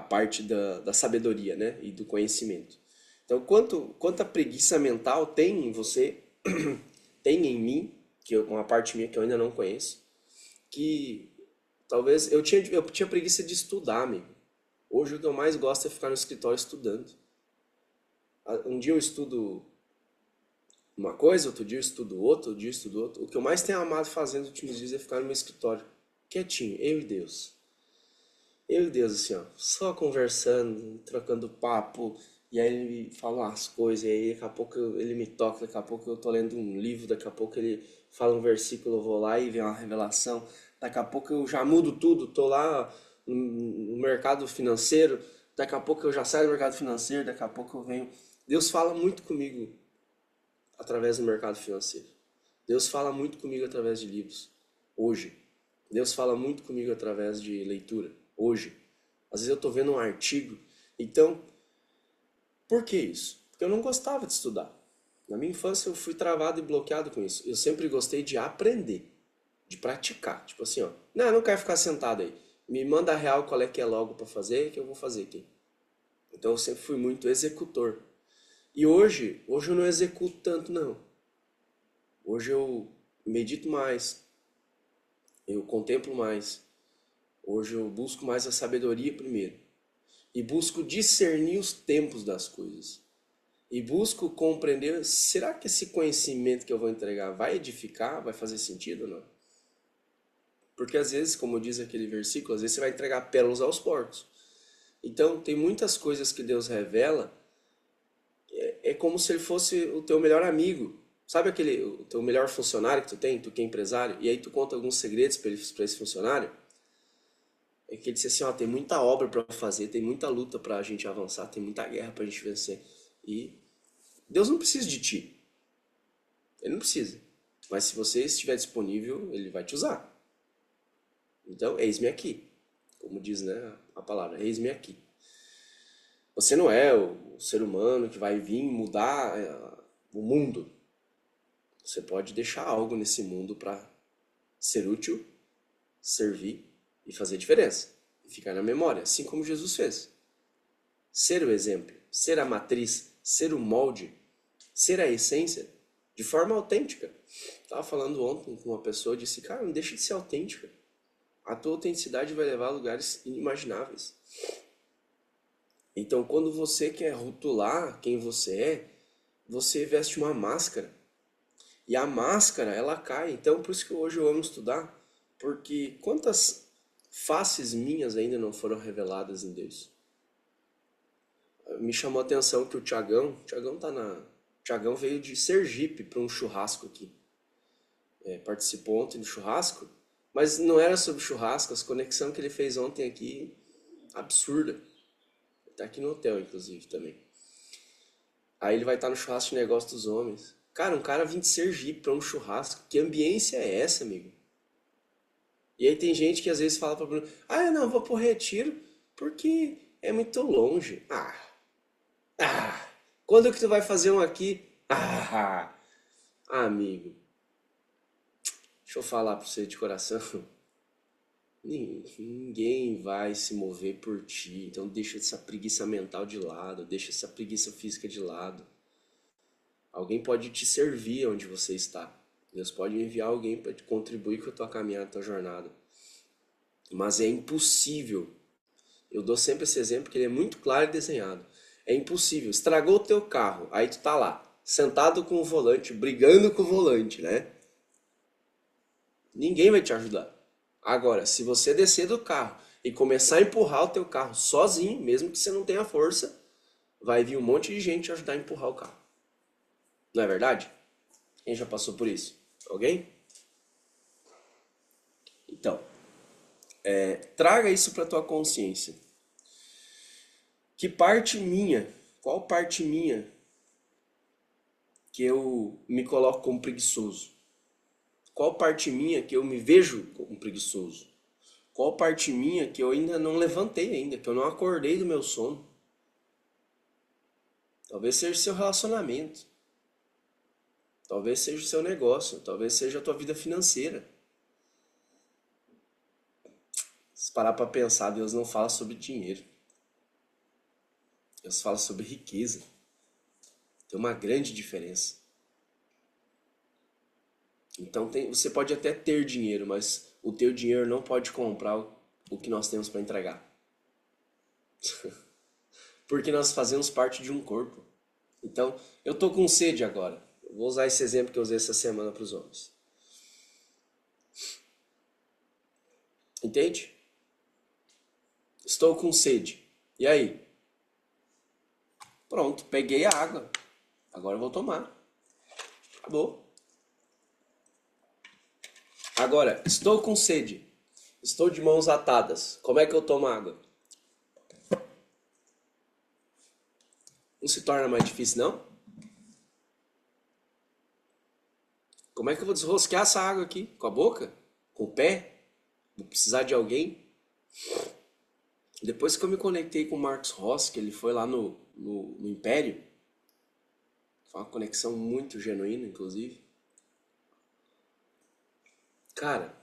parte da sabedoria, né? E do conhecimento. Então, quanta preguiça mental tem em você, tem em mim, que uma parte minha que eu ainda não conheço, que talvez eu tinha preguiça de estudar, amigo. Hoje o que eu mais gosto é ficar no escritório estudando. Um dia eu estudo uma coisa, outro dia eu estudo outra, outro dia eu estudo outra. O que eu mais tenho amado fazer nos últimos dias é ficar no meu escritório, quietinho, eu e Deus. Eu e Deus, assim, ó, só conversando, trocando papo, e aí ele me fala umas coisas, e aí daqui a pouco ele me toca, daqui a pouco eu tô lendo um livro, daqui a pouco ele fala um versículo, eu vou lá e vem uma revelação, daqui a pouco eu já mudo tudo, tô lá no mercado financeiro, daqui a pouco eu já saio do mercado financeiro, daqui a pouco eu venho. Deus fala muito comigo através do mercado financeiro. Deus fala muito comigo através de livros, hoje. Deus fala muito comigo através de leitura, hoje. Às vezes eu estou vendo um artigo. Então, por que isso? Porque eu não gostava de estudar. Na minha infância eu fui travado e bloqueado com isso. Eu sempre gostei de aprender, de praticar. Tipo assim, ó, não quero ficar sentado aí. Me manda a real qual é que é logo para fazer, que eu vou fazer aqui. Então eu sempre fui muito executor. E hoje eu não executo tanto não. Hoje eu medito mais, eu contemplo mais. Hoje eu busco mais a sabedoria primeiro. E busco discernir os tempos das coisas. E busco compreender, será que esse conhecimento que eu vou entregar vai edificar, vai fazer sentido ou não? Porque às vezes, como diz aquele versículo, às vezes você vai entregar pérolas aos porcos. Então, tem muitas coisas que Deus revela, é como se ele fosse o teu melhor amigo. Sabe o teu melhor funcionário que tu tem, tu que é empresário, e aí tu conta alguns segredos para esse funcionário? É que ele disse assim, ó, tem muita obra para fazer, tem muita luta para a gente avançar, tem muita guerra para a gente vencer. E Deus não precisa de ti. Ele não precisa. Mas se você estiver disponível, ele vai te usar. Então, eis-me aqui. Como diz, né, a palavra, eis-me aqui. Você não é o ser humano que vai vir mudar o mundo. Você pode deixar algo nesse mundo para ser útil, servir e fazer diferença. E ficar na memória, assim como Jesus fez. Ser o exemplo, ser a matriz, ser o molde, ser a essência, de forma autêntica. Estava falando ontem com uma pessoa, disse, cara, não deixa de ser autêntica. A tua autenticidade vai levar a lugares inimagináveis. Então, quando você quer rotular quem você veste uma máscara. E a máscara, ela cai. Então, por isso que hoje eu amo estudar. Porque quantas faces minhas ainda não foram reveladas em Deus? Me chamou a atenção que o Tiagão veio de Sergipe para um churrasco aqui. Participou ontem do churrasco, mas não era sobre churrasco, as conexões que ele fez ontem aqui, absurda. Ele tá aqui no hotel, inclusive, também. Aí ele vai estar no churrasco de negócio dos homens. Cara, um cara vem de Sergipe para um churrasco. Que ambiência é essa, amigo? E aí tem gente que às vezes fala pra Bruno, eu não, vou pro Retiro porque é muito longe. Quando que tu vai fazer um aqui? Amigo, deixa eu falar pra você de coração. Ninguém vai se mover por ti. Então deixa essa preguiça mental de lado, deixa essa preguiça física de lado. Alguém pode te servir onde você está. Deus pode enviar alguém para contribuir com a tua caminhada, a tua jornada. Mas é impossível. Eu dou sempre esse exemplo porque ele é muito claro e desenhado. É impossível. Estragou o teu carro, aí tu tá lá, sentado com o volante, brigando com o volante, né? Ninguém vai te ajudar. Agora, se você descer do carro e começar a empurrar o teu carro sozinho, mesmo que você não tenha força, vai vir um monte de gente te ajudar a empurrar o carro. Não é verdade? Quem já passou por isso? Alguém? Então, traga isso para tua consciência. Qual parte minha que eu me coloco como preguiçoso? Qual parte minha que eu me vejo como preguiçoso? Qual parte minha que eu ainda não levantei ainda, que eu não acordei do meu sono? Talvez seja o seu relacionamento. Talvez seja o seu negócio. Talvez seja a tua vida financeira. Se parar para pensar, Deus não fala sobre dinheiro. Deus fala sobre riqueza. Tem uma grande diferença. Então você pode até ter dinheiro, mas o teu dinheiro não pode comprar o que nós temos para entregar. Porque nós fazemos parte de um corpo. Então, eu tô com sede agora. Eu vou usar esse exemplo que eu usei essa semana para os homens. Entende? Estou com sede. E aí? Pronto, peguei a água. Agora eu vou tomar. Acabou. Agora, estou com sede. Estou de mãos atadas. Como é que eu tomo água? Não se torna mais difícil, não? Como é que eu vou desrosquear essa água aqui? Com a boca? Com o pé? Vou precisar de alguém? Depois que eu me conectei com o Marcos Ross, que ele foi lá no Império, foi uma conexão muito genuína, inclusive. Cara,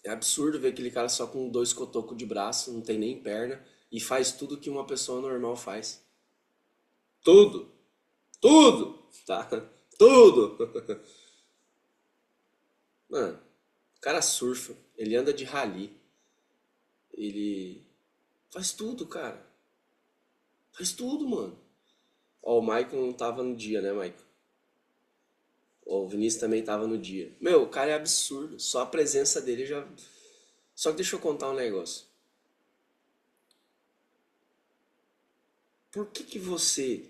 é absurdo ver aquele cara só com dois cotocos de braço, não tem nem perna, e faz tudo que uma pessoa normal faz. Tudo! Tudo! Tá? Tudo! Mano, o cara surfa, ele anda de rally, ele faz tudo, cara. Faz tudo, mano. Ó, o Michael não tava no dia, né, Michael? Ó, o Vinícius também tava no dia. Meu, o cara é absurdo. Só a presença dele já. Só que deixa eu contar um negócio. Por que que você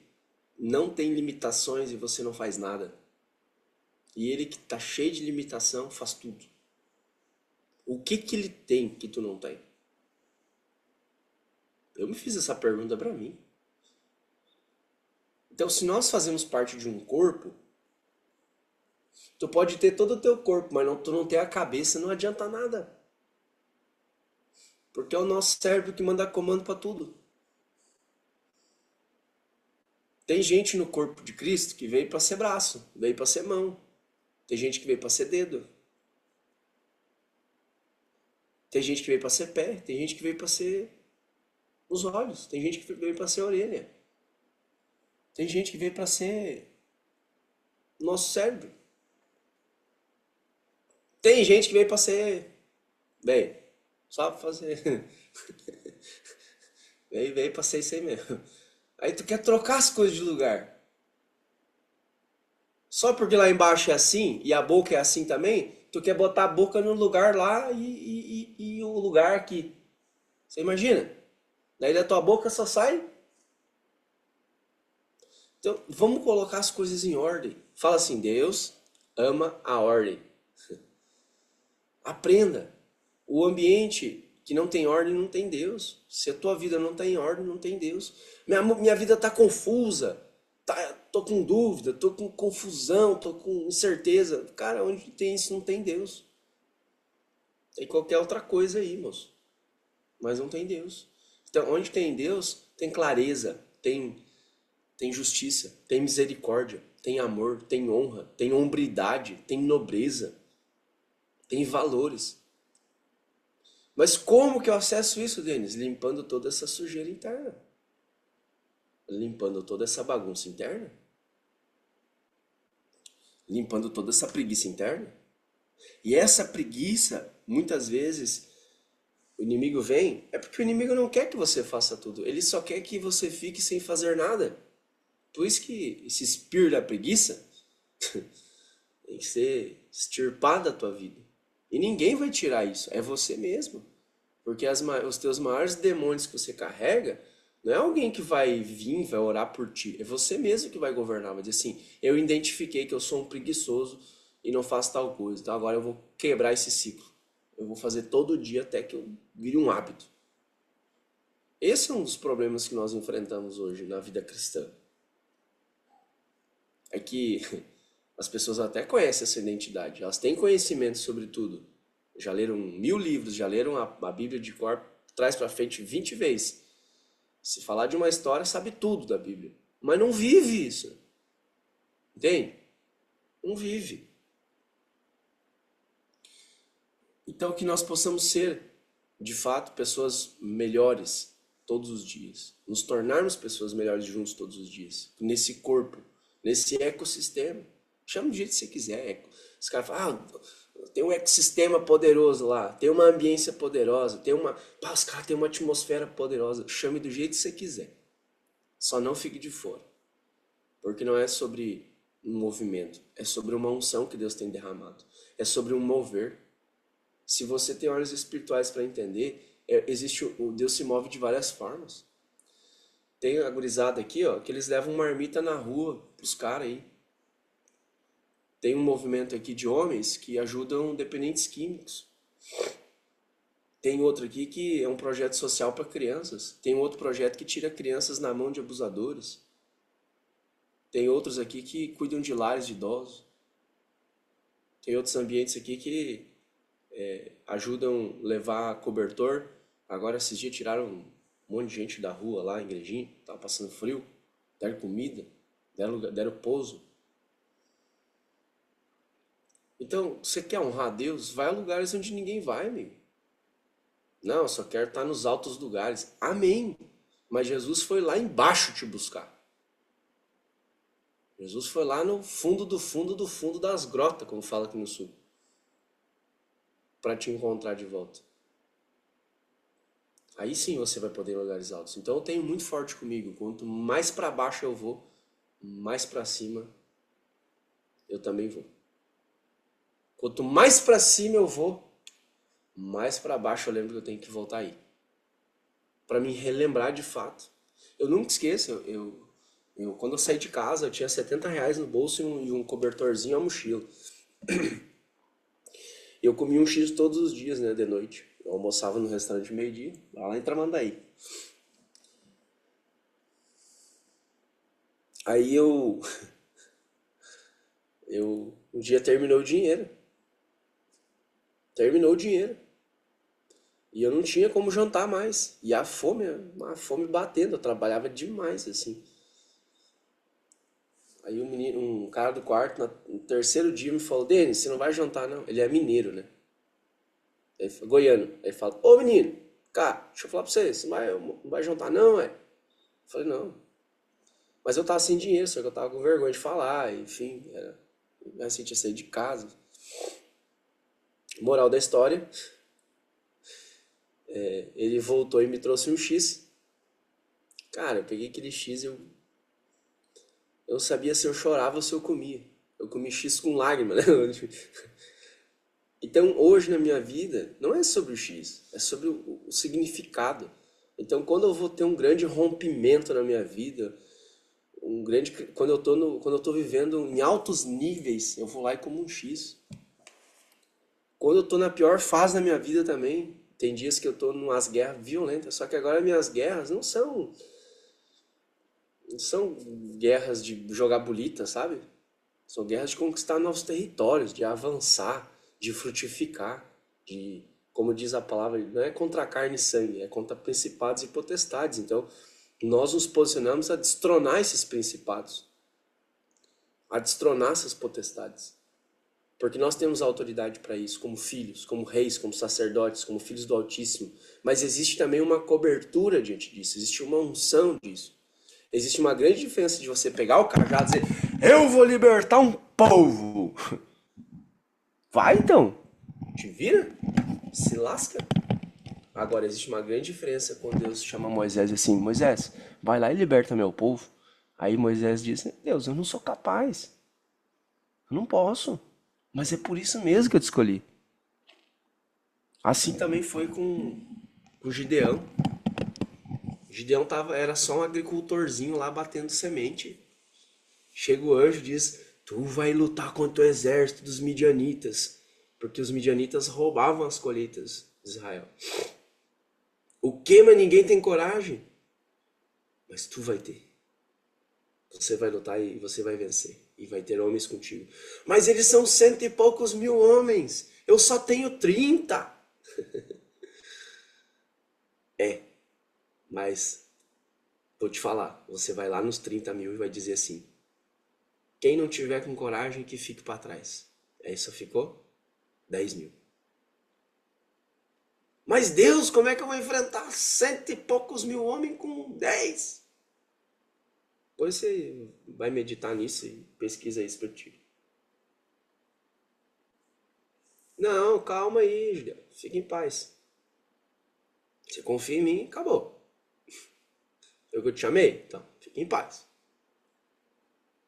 não tem limitações e você não faz nada? E ele que tá cheio de limitação faz tudo. O que que ele tem que tu não tem? Eu me fiz essa pergunta pra mim. Então, se nós fazemos parte de um corpo, tu pode ter todo o teu corpo, mas tu não ter a cabeça, não adianta nada. Porque é o nosso cérebro que manda comando pra tudo. Tem gente no corpo de Cristo que veio pra ser braço, veio pra ser mão. Tem gente que veio pra ser dedo. Tem gente que veio pra ser pé. Tem gente que veio pra ser os olhos. Tem gente que veio pra ser orelha. Tem gente que veio pra ser nosso cérebro. Tem gente que veio pra ser. Bem, só pra fazer. Veio pra ser isso aí mesmo. Aí tu quer trocar as coisas de lugar. Só porque lá embaixo é assim e a boca é assim também, tu quer botar a boca no lugar lá e o lugar aqui. Você imagina? Daí da tua boca só sai. Então vamos colocar as coisas em ordem. Fala assim: Deus ama a ordem. Aprenda. O ambiente que não tem ordem não tem Deus. Se a tua vida não está em ordem, não tem Deus. Minha vida está confusa. Tô com dúvida, tô com confusão, tô com incerteza. Cara, onde tem isso não tem Deus. Tem qualquer outra coisa aí, moço. Mas não tem Deus. Então, onde tem Deus, tem clareza, tem justiça, tem misericórdia, tem amor, tem honra, tem hombridade, tem nobreza, tem valores. Mas como que eu acesso isso, Denis? Limpando toda essa sujeira interna. Limpando toda essa bagunça interna. Limpando toda essa preguiça interna. E essa preguiça, muitas vezes, o inimigo vem, é porque o inimigo não quer que você faça tudo. Ele só quer que você fique sem fazer nada. Por isso que esse espírito da preguiça tem que ser extirpado da tua vida. E ninguém vai tirar isso, é você mesmo. Porque os teus maiores demônios que você carrega, não é alguém que vai vir, vai orar por ti. É você mesmo que vai governar. Vai dizer assim, eu identifiquei que eu sou um preguiçoso e não faço tal coisa. Então agora eu vou quebrar esse ciclo. Eu vou fazer todo dia até que eu vire um hábito. Esse é um dos problemas que nós enfrentamos hoje na vida cristã. É que as pessoas até conhecem essa identidade, elas têm conhecimento sobre tudo. Já leram 1000 livros, já leram a Bíblia de cor, trás para frente 20 vezes. Se falar de uma história, sabe tudo da Bíblia. Mas não vive isso. Entende? Não vive. Então que nós possamos ser, de fato, pessoas melhores todos os dias. Nos tornarmos pessoas melhores juntos todos os dias. Nesse corpo, nesse ecossistema. Chama do jeito que você quiser. Os caras falam, tem um ecossistema poderoso lá, tem uma ambiência poderosa, tem uma. Pá, os caras têm uma atmosfera poderosa. Chame do jeito que você quiser. Só não fique de fora. Porque não é sobre um movimento, é sobre uma unção que Deus tem derramado. É sobre um mover. Se você tem olhos espirituais para entender, existe o Deus se move de várias formas. Tem a gurizada aqui, ó, que eles levam marmita na rua pros caras aí. Tem um movimento aqui de homens que ajudam dependentes químicos. Tem outro aqui que é um projeto social para crianças. Tem outro projeto que tira crianças na mão de abusadores. Tem outros aqui que cuidam de lares de idosos. Tem outros ambientes aqui que ajudam a levar cobertor. Agora esses dias tiraram um monte de gente da rua lá em Igrejinha, tava passando frio, deram comida, deram pouso. Então, você quer honrar a Deus? Vai a lugares onde ninguém vai, amigo. Não, eu só quero estar nos altos lugares. Amém. Mas Jesus foi lá embaixo te buscar. Jesus foi lá no fundo do fundo do fundo das grotas, como fala aqui no sul, para te encontrar de volta. Aí sim você vai poder ir em lugares altos. Então eu tenho muito forte comigo. Quanto mais para baixo eu vou, mais para cima eu também vou. Quanto mais para cima eu vou, mais para baixo eu lembro que eu tenho que voltar aí. Para me relembrar de fato. Eu nunca esqueço, quando eu saí de casa, eu tinha R$ 70 no bolso e um cobertorzinho e uma mochila. Eu comia um X todos os dias, né, de noite. Eu almoçava no restaurante meio-dia, lá em Tramandaí. Aí um dia terminou o dinheiro. Terminou o dinheiro. E eu não tinha como jantar mais. E a fome batendo, eu trabalhava demais, assim. Aí um cara do quarto, no terceiro dia, me falou, Denis, você não vai jantar, não. Ele é mineiro, né? Goiano. Aí ele fala, ô menino, cara, deixa eu falar pra você não vai jantar não, é? Eu falei, não. Mas eu tava sem dinheiro, só que eu tava com vergonha de falar, enfim, assim, tinha saído de casa. Moral da história, ele voltou e me trouxe um X. Cara, eu peguei aquele X e eu não sabia se eu chorava ou se eu comia. Eu comi X com lágrima, né? Então, hoje na minha vida, não é sobre o X, é sobre o significado. Então, quando eu vou ter um grande rompimento na minha vida, quando eu tô vivendo em altos níveis, eu vou lá e como um X. Quando eu tô na pior fase da minha vida também, tem dias que eu tô numas guerras violentas, só que agora minhas guerras não são guerras de jogar bolita, sabe? São guerras de conquistar novos territórios, de avançar, de frutificar, como diz a palavra, não é contra a carne e sangue, é contra principados e potestades. Então, nós nos posicionamos a destronar esses principados, a destronar essas potestades. Porque nós temos autoridade para isso, como filhos, como reis, como sacerdotes, como filhos do Altíssimo. Mas existe também uma cobertura diante disso, existe uma unção disso. Existe uma grande diferença de você pegar o cajado e dizer, eu vou libertar um povo. Vai então, te vira, se lasca. Agora, existe uma grande diferença quando Deus chama Moisés assim, Moisés, vai lá e liberta meu povo. Aí Moisés diz, Deus, eu não sou capaz, eu não posso, mas é por isso mesmo que eu te escolhi. Assim também foi com Gideão. Gideão era só um agricultorzinho lá batendo semente. Chega o anjo e diz, tu vai lutar contra o exército dos midianitas, porque os midianitas roubavam as colheitas de Israel. O que, mas ninguém tem coragem? Mas tu vai ter. Você vai lutar e você vai vencer. E vai ter homens contigo. Mas eles são 100 e poucos mil homens. Eu só tenho 30. Mas vou te falar. Você vai lá nos 30 mil e vai dizer assim. Quem não tiver com coragem, que fique para trás. Aí só ficou 10 mil. Mas Deus, como é que eu vou enfrentar 100 e poucos mil homens com 10? Depois você vai meditar nisso e pesquisa isso pra ti. Não, calma aí, Julião. Fica em paz. Você confia em mim, acabou. Eu que te chamei? Então, fica em paz.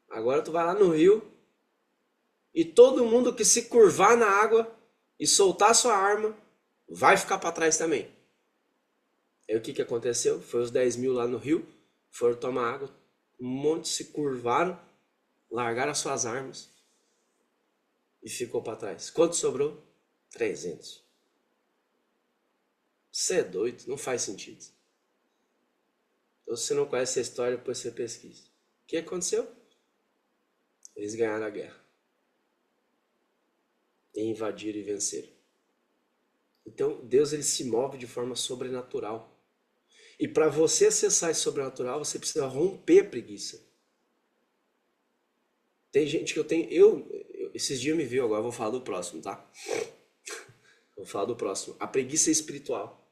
Agora tu vai lá no rio e todo mundo que se curvar na água e soltar sua arma vai ficar para trás também. Aí o que aconteceu? Foi os 10 mil lá no rio, foram tomar água, um monte se curvaram, largaram as suas armas e ficou para trás. Quanto sobrou? 300. Você é doido, não faz sentido. Então, se você não conhece a história, depois você pesquisa. O que aconteceu? Eles ganharam a guerra. E invadiram e venceram. Então, Deus ele se move de forma sobrenatural. E para você acessar esse sobrenatural, você precisa romper a preguiça. Tem gente que eu tenho. Esses dias me viu, agora eu vou falar do próximo, tá? Vou falar do próximo. A preguiça espiritual.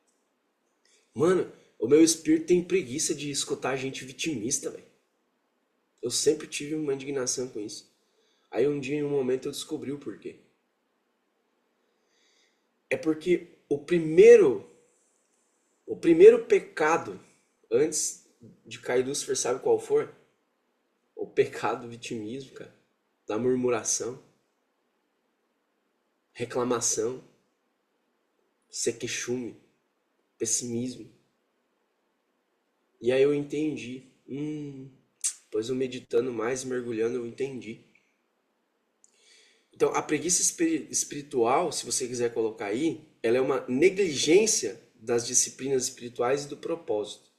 Mano, o meu espírito tem preguiça de escutar gente vitimista, velho. Eu sempre tive uma indignação com isso. Aí um dia, em um momento, eu descobri o porquê. É porque o primeiro pecado, antes de cair Lúcifer, sabe qual for? O pecado do vitimismo, cara. Da murmuração, reclamação, sequechume, pessimismo. E aí eu entendi. Depois eu meditando mais, mergulhando, eu entendi. Então, a preguiça espiritual, se você quiser colocar aí, ela é uma negligência das disciplinas espirituais e do propósito.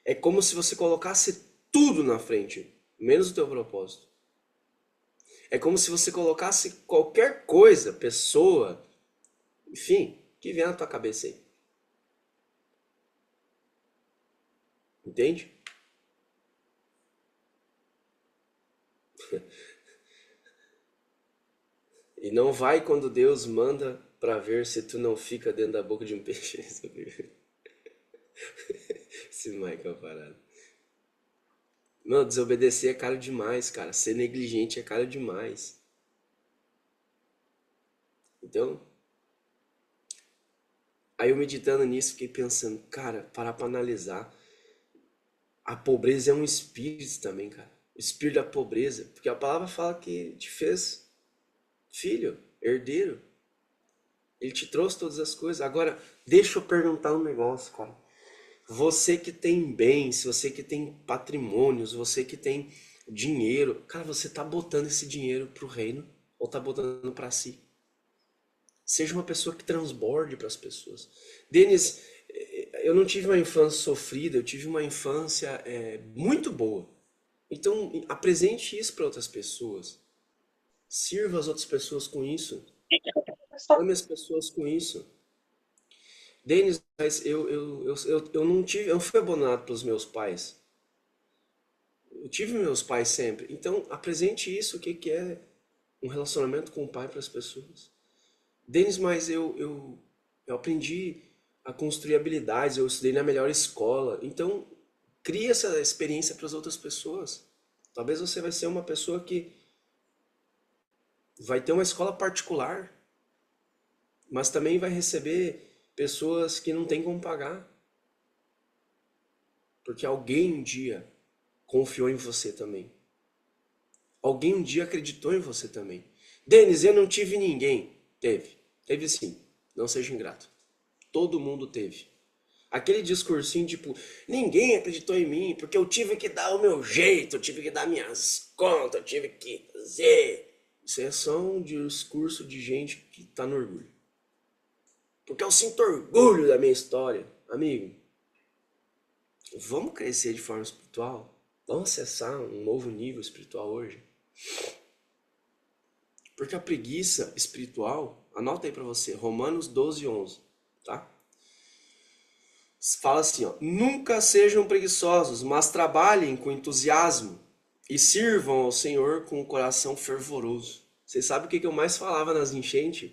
É como se você colocasse tudo na frente, menos o teu propósito. É como se você colocasse qualquer coisa, pessoa, enfim, que vier na tua cabeça aí. Entende? E não vai quando Deus manda pra ver se tu não fica dentro da boca de um peixe. Esse Michael parado. Não, desobedecer é caro demais, cara. Ser negligente é caro demais. Então, aí eu meditando nisso, fiquei pensando, cara, parar pra analisar. A pobreza é um espírito também, cara. O espírito da pobreza. Porque a palavra fala que te fez filho, herdeiro. Ele te trouxe todas as coisas. Agora, deixa eu perguntar um negócio, cara. Você que tem bens, você que tem patrimônios, você que tem dinheiro, cara, você tá botando esse dinheiro pro reino ou tá botando pra si? Seja uma pessoa que transborde para as pessoas. Denis, eu não tive uma infância sofrida, eu tive uma infância muito boa. Então, apresente isso para outras pessoas. Sirva as outras pessoas com isso. Ame as pessoas com isso. Denis, mas eu não tive, eu não fui abandonado pelos meus pais. Eu tive meus pais sempre. Então, apresente isso, o que que é um relacionamento com o pai para as pessoas. Denis, mas eu aprendi a construir habilidades, eu estudei na melhor escola. Então, crie essa experiência para as outras pessoas. Talvez você vai ser uma pessoa que vai ter uma escola particular, mas também vai receber pessoas que não têm como pagar. Porque alguém um dia confiou em você também. Alguém um dia acreditou em você também. Denis, eu não tive ninguém. Teve. Teve sim. Não seja ingrato. Todo mundo teve. Aquele discursinho tipo, ninguém acreditou em mim, porque eu tive que dar o meu jeito, eu tive que dar minhas contas, eu tive que fazer. Isso é só um discurso de gente que tá no orgulho. Porque eu sinto orgulho da minha história. Amigo, vamos crescer de forma espiritual? Vamos acessar um novo nível espiritual hoje? Porque a preguiça espiritual, anota aí pra você, Romanos 12:11, tá? Fala assim, ó, nunca sejam preguiçosos, mas trabalhem com entusiasmo e sirvam ao Senhor com o coração fervoroso. Vocês sabem o que eu mais falava nas enchentes?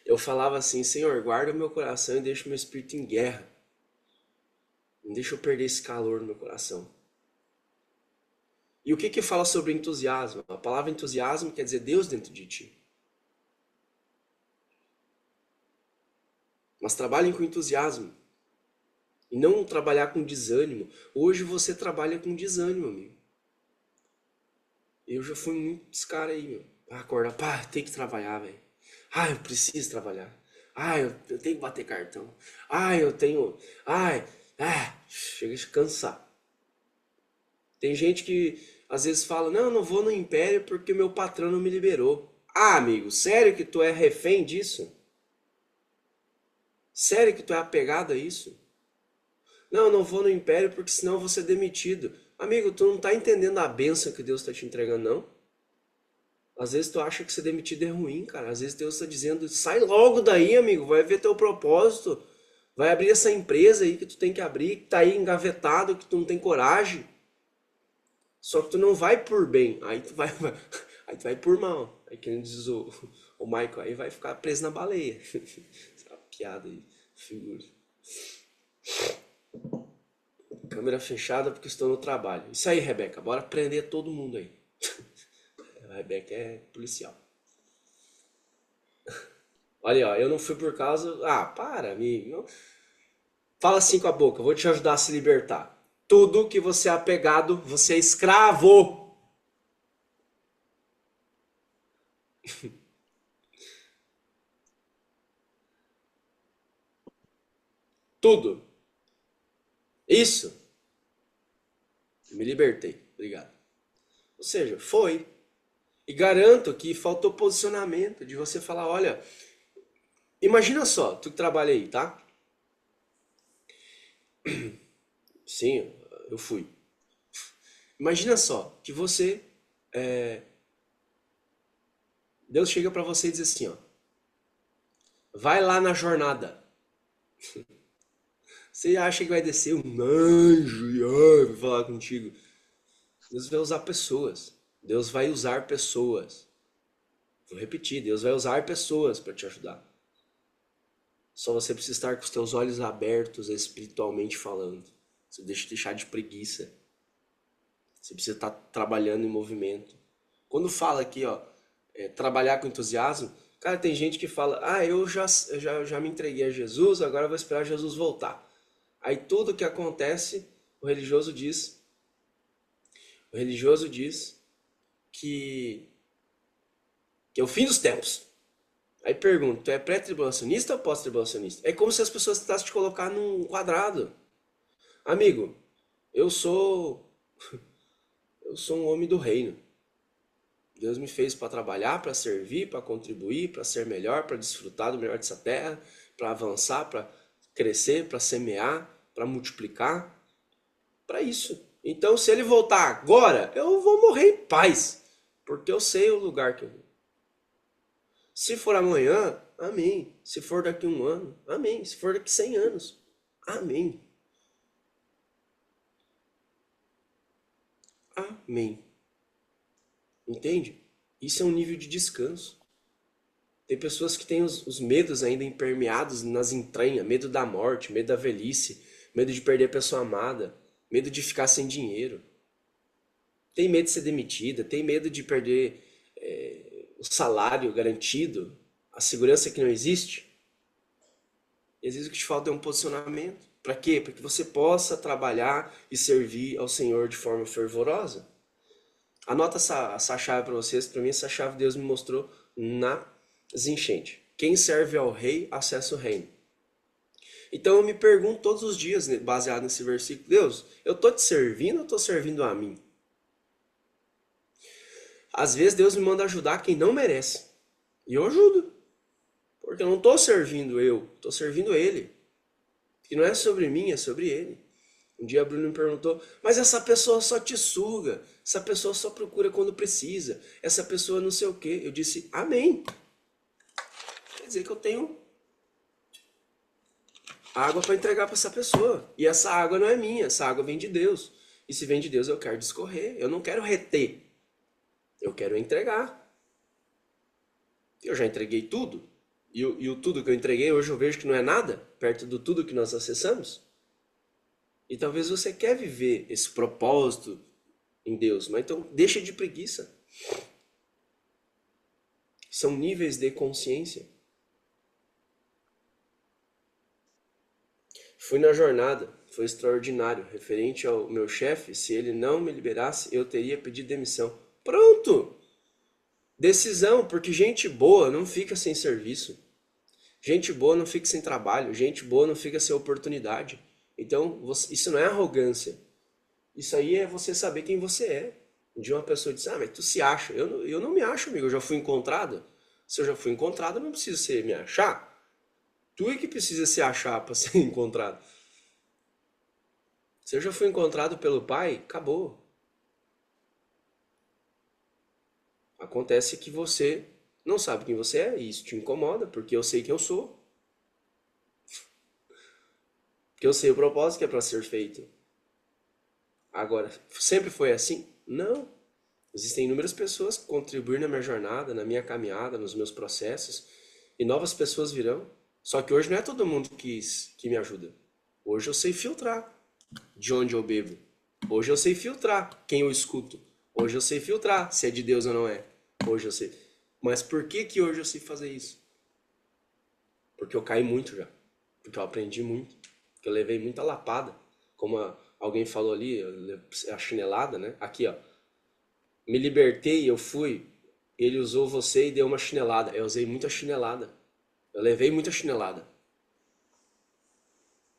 Eu falava assim, Senhor, guarda o meu coração e deixa o meu espírito em guerra. Não deixa eu perder esse calor no meu coração. E o que fala sobre entusiasmo? A palavra entusiasmo quer dizer Deus dentro de ti. Mas trabalhem com entusiasmo. E não trabalhar com desânimo. Hoje você trabalha com desânimo, amigo. Eu já fui muito desse cara aí, meu. Acordar, pá, tem que trabalhar, velho. Ah, eu preciso trabalhar. Ah, eu tenho que bater cartão. Ah, eu tenho. Ai, chega de cansar. Tem gente que às vezes fala, não, eu não vou no Império porque meu patrão não me liberou. Ah, amigo, sério que tu é refém disso? Sério que tu é apegado a isso? Não, eu não vou no império porque senão eu vou ser demitido. Amigo, tu não tá entendendo a bênção que Deus tá te entregando, não? Às vezes tu acha que ser demitido é ruim, cara. Às vezes Deus tá dizendo, sai logo daí, amigo, vai ver teu propósito. Vai abrir essa empresa aí que tu tem que abrir, que tá aí engavetado, que tu não tem coragem. Só que tu não vai por bem, aí tu vai, aí tu vai por mal. Aí que nem diz o Michael, aí vai ficar preso na baleia. Essa piada aí, figura. Câmera fechada porque estou no trabalho. Isso aí, Rebeca, bora prender todo mundo aí. A Rebeca é policial. Olha aí, ó, eu não fui por causa. Ah, para, amigo. Fala assim com a boca, eu vou te ajudar a se libertar. Tudo que você é apegado, você é escravo. Tudo. Isso. Me libertei. Obrigado. Ou seja, foi. E garanto que faltou posicionamento de você falar, olha, imagina só, tu que trabalha aí, tá? Sim, eu fui. Imagina só que você, Deus chega pra você e diz assim, ó, vai lá na jornada. Você acha que vai descer um anjo e vai falar contigo? Deus vai usar pessoas. Deus vai usar pessoas. Vou repetir, Deus vai usar pessoas para te ajudar. Só você precisa estar com os teus olhos abertos espiritualmente falando. Você deixar de preguiça. Você precisa estar trabalhando em movimento. Quando fala aqui, ó, trabalhar com entusiasmo, cara, tem gente que fala, ah, eu já me entreguei a Jesus, agora eu vou esperar Jesus voltar. Aí tudo que acontece, o religioso diz, o religioso diz que, que é o fim dos tempos. Aí pergunto, tu é pré-tribulacionista ou pós-tribulacionista? É como se as pessoas tentassem te colocar num quadrado. Amigo, eu sou eu sou um homem do reino. Deus me fez para trabalhar, para servir, para contribuir, para ser melhor, para desfrutar do melhor dessa terra, para avançar, para crescer, para semear, para multiplicar, para isso. Então, se ele voltar agora, eu vou morrer em paz, porque eu sei o lugar que eu vou. Se for amanhã, amém. Se for daqui a um ano, amém. Se for daqui a 100 anos, amém. Amém. Entende? Isso é um nível de descanso. Tem pessoas que têm os medos ainda impermeados nas entranhas, medo da morte, medo da velhice, medo de perder a pessoa amada, medo de ficar sem dinheiro. Tem medo de ser demitida, tem medo de perder o salário garantido, a segurança que não existe. E às vezes o que te falta é um posicionamento. Para quê? Para que você possa trabalhar e servir ao Senhor de forma fervorosa. Anota essa chave para vocês. Para mim, essa chave Deus me mostrou nas enchentes. Quem serve ao rei, acessa o reino. Então eu me pergunto todos os dias, baseado nesse versículo, Deus, eu tô te servindo ou tô servindo a mim? Às vezes Deus me manda ajudar quem não merece. E eu ajudo. Porque eu não tô servindo eu, tô servindo Ele. E não é sobre mim, é sobre Ele. Um dia a Bruna me perguntou, mas essa pessoa só te suga, essa pessoa só procura quando precisa, essa pessoa não sei o quê. Eu disse, amém. Quer dizer que eu tenho água para entregar para essa pessoa. E essa água não é minha, essa água vem de Deus. E se vem de Deus, eu quero discorrer. Eu não quero reter. Eu quero entregar. Eu já entreguei tudo. E o tudo que eu entreguei, hoje eu vejo que não é nada, perto do tudo que nós acessamos. E talvez você quer viver esse propósito em Deus, mas então deixa de preguiça. São níveis de consciência. Fui na jornada, foi extraordinário. Referente ao meu chefe, se ele não me liberasse, eu teria pedido demissão. Pronto! Decisão, porque gente boa não fica sem serviço. Gente boa não fica sem trabalho. Gente boa não fica sem oportunidade. Então, isso não é arrogância. Isso aí é você saber quem você é. Um dia uma pessoa diz, ah, mas tu se acha. Eu não me acho, amigo. Eu já fui encontrado. Se eu já fui encontrado, eu não preciso me achar. Tu é que precisa se achar para ser encontrado. Se eu já fui encontrado pelo Pai, acabou. Acontece que você não sabe quem você é e isso te incomoda, porque eu sei quem eu sou. Porque eu sei o propósito que é para ser feito. Agora, sempre foi assim? Não. Existem inúmeras pessoas que contribuem na minha jornada, na minha caminhada, nos meus processos, e novas pessoas virão. Só que hoje não é todo mundo que me ajuda. Hoje eu sei filtrar de onde eu bebo. Hoje eu sei filtrar quem eu escuto. Hoje eu sei filtrar se é de Deus ou não é. Hoje eu sei. Mas por que que hoje eu sei fazer isso? Porque eu caí muito já. Porque eu aprendi muito. Porque eu levei muita lapada. Como alguém falou ali, a chinelada, né? Aqui, ó. Me libertei, eu fui. Ele usou você e deu uma chinelada. Eu usei muita chinelada. Eu levei muita chinelada.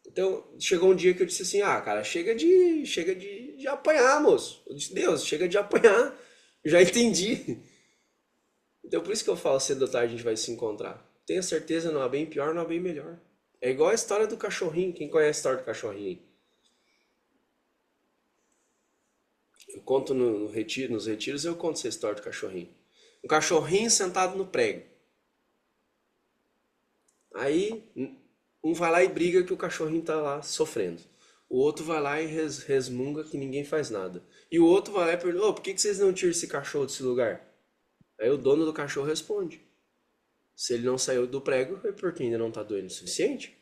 Então, chegou um dia que eu disse assim: ah, cara, chega de apanhar, moço. Eu disse: Deus, chega de apanhar. Já entendi. Então, por isso que eu falo: cedo ou tarde a gente vai se encontrar. Tenha certeza, não há bem pior, não há bem melhor. É igual a história do cachorrinho. Quem conhece a história do cachorrinho? Eu conto no retiro, nos retiros, eu conto essa história do cachorrinho. Um cachorrinho sentado no prego. Aí um vai lá e briga que o cachorrinho tá lá sofrendo. O outro vai lá e resmunga que ninguém faz nada. E o outro vai lá e pergunta: "Ô, por que vocês não tiram esse cachorro desse lugar?" Aí o dono do cachorro responde: se ele não saiu do prego é porque ainda não tá doendo o suficiente.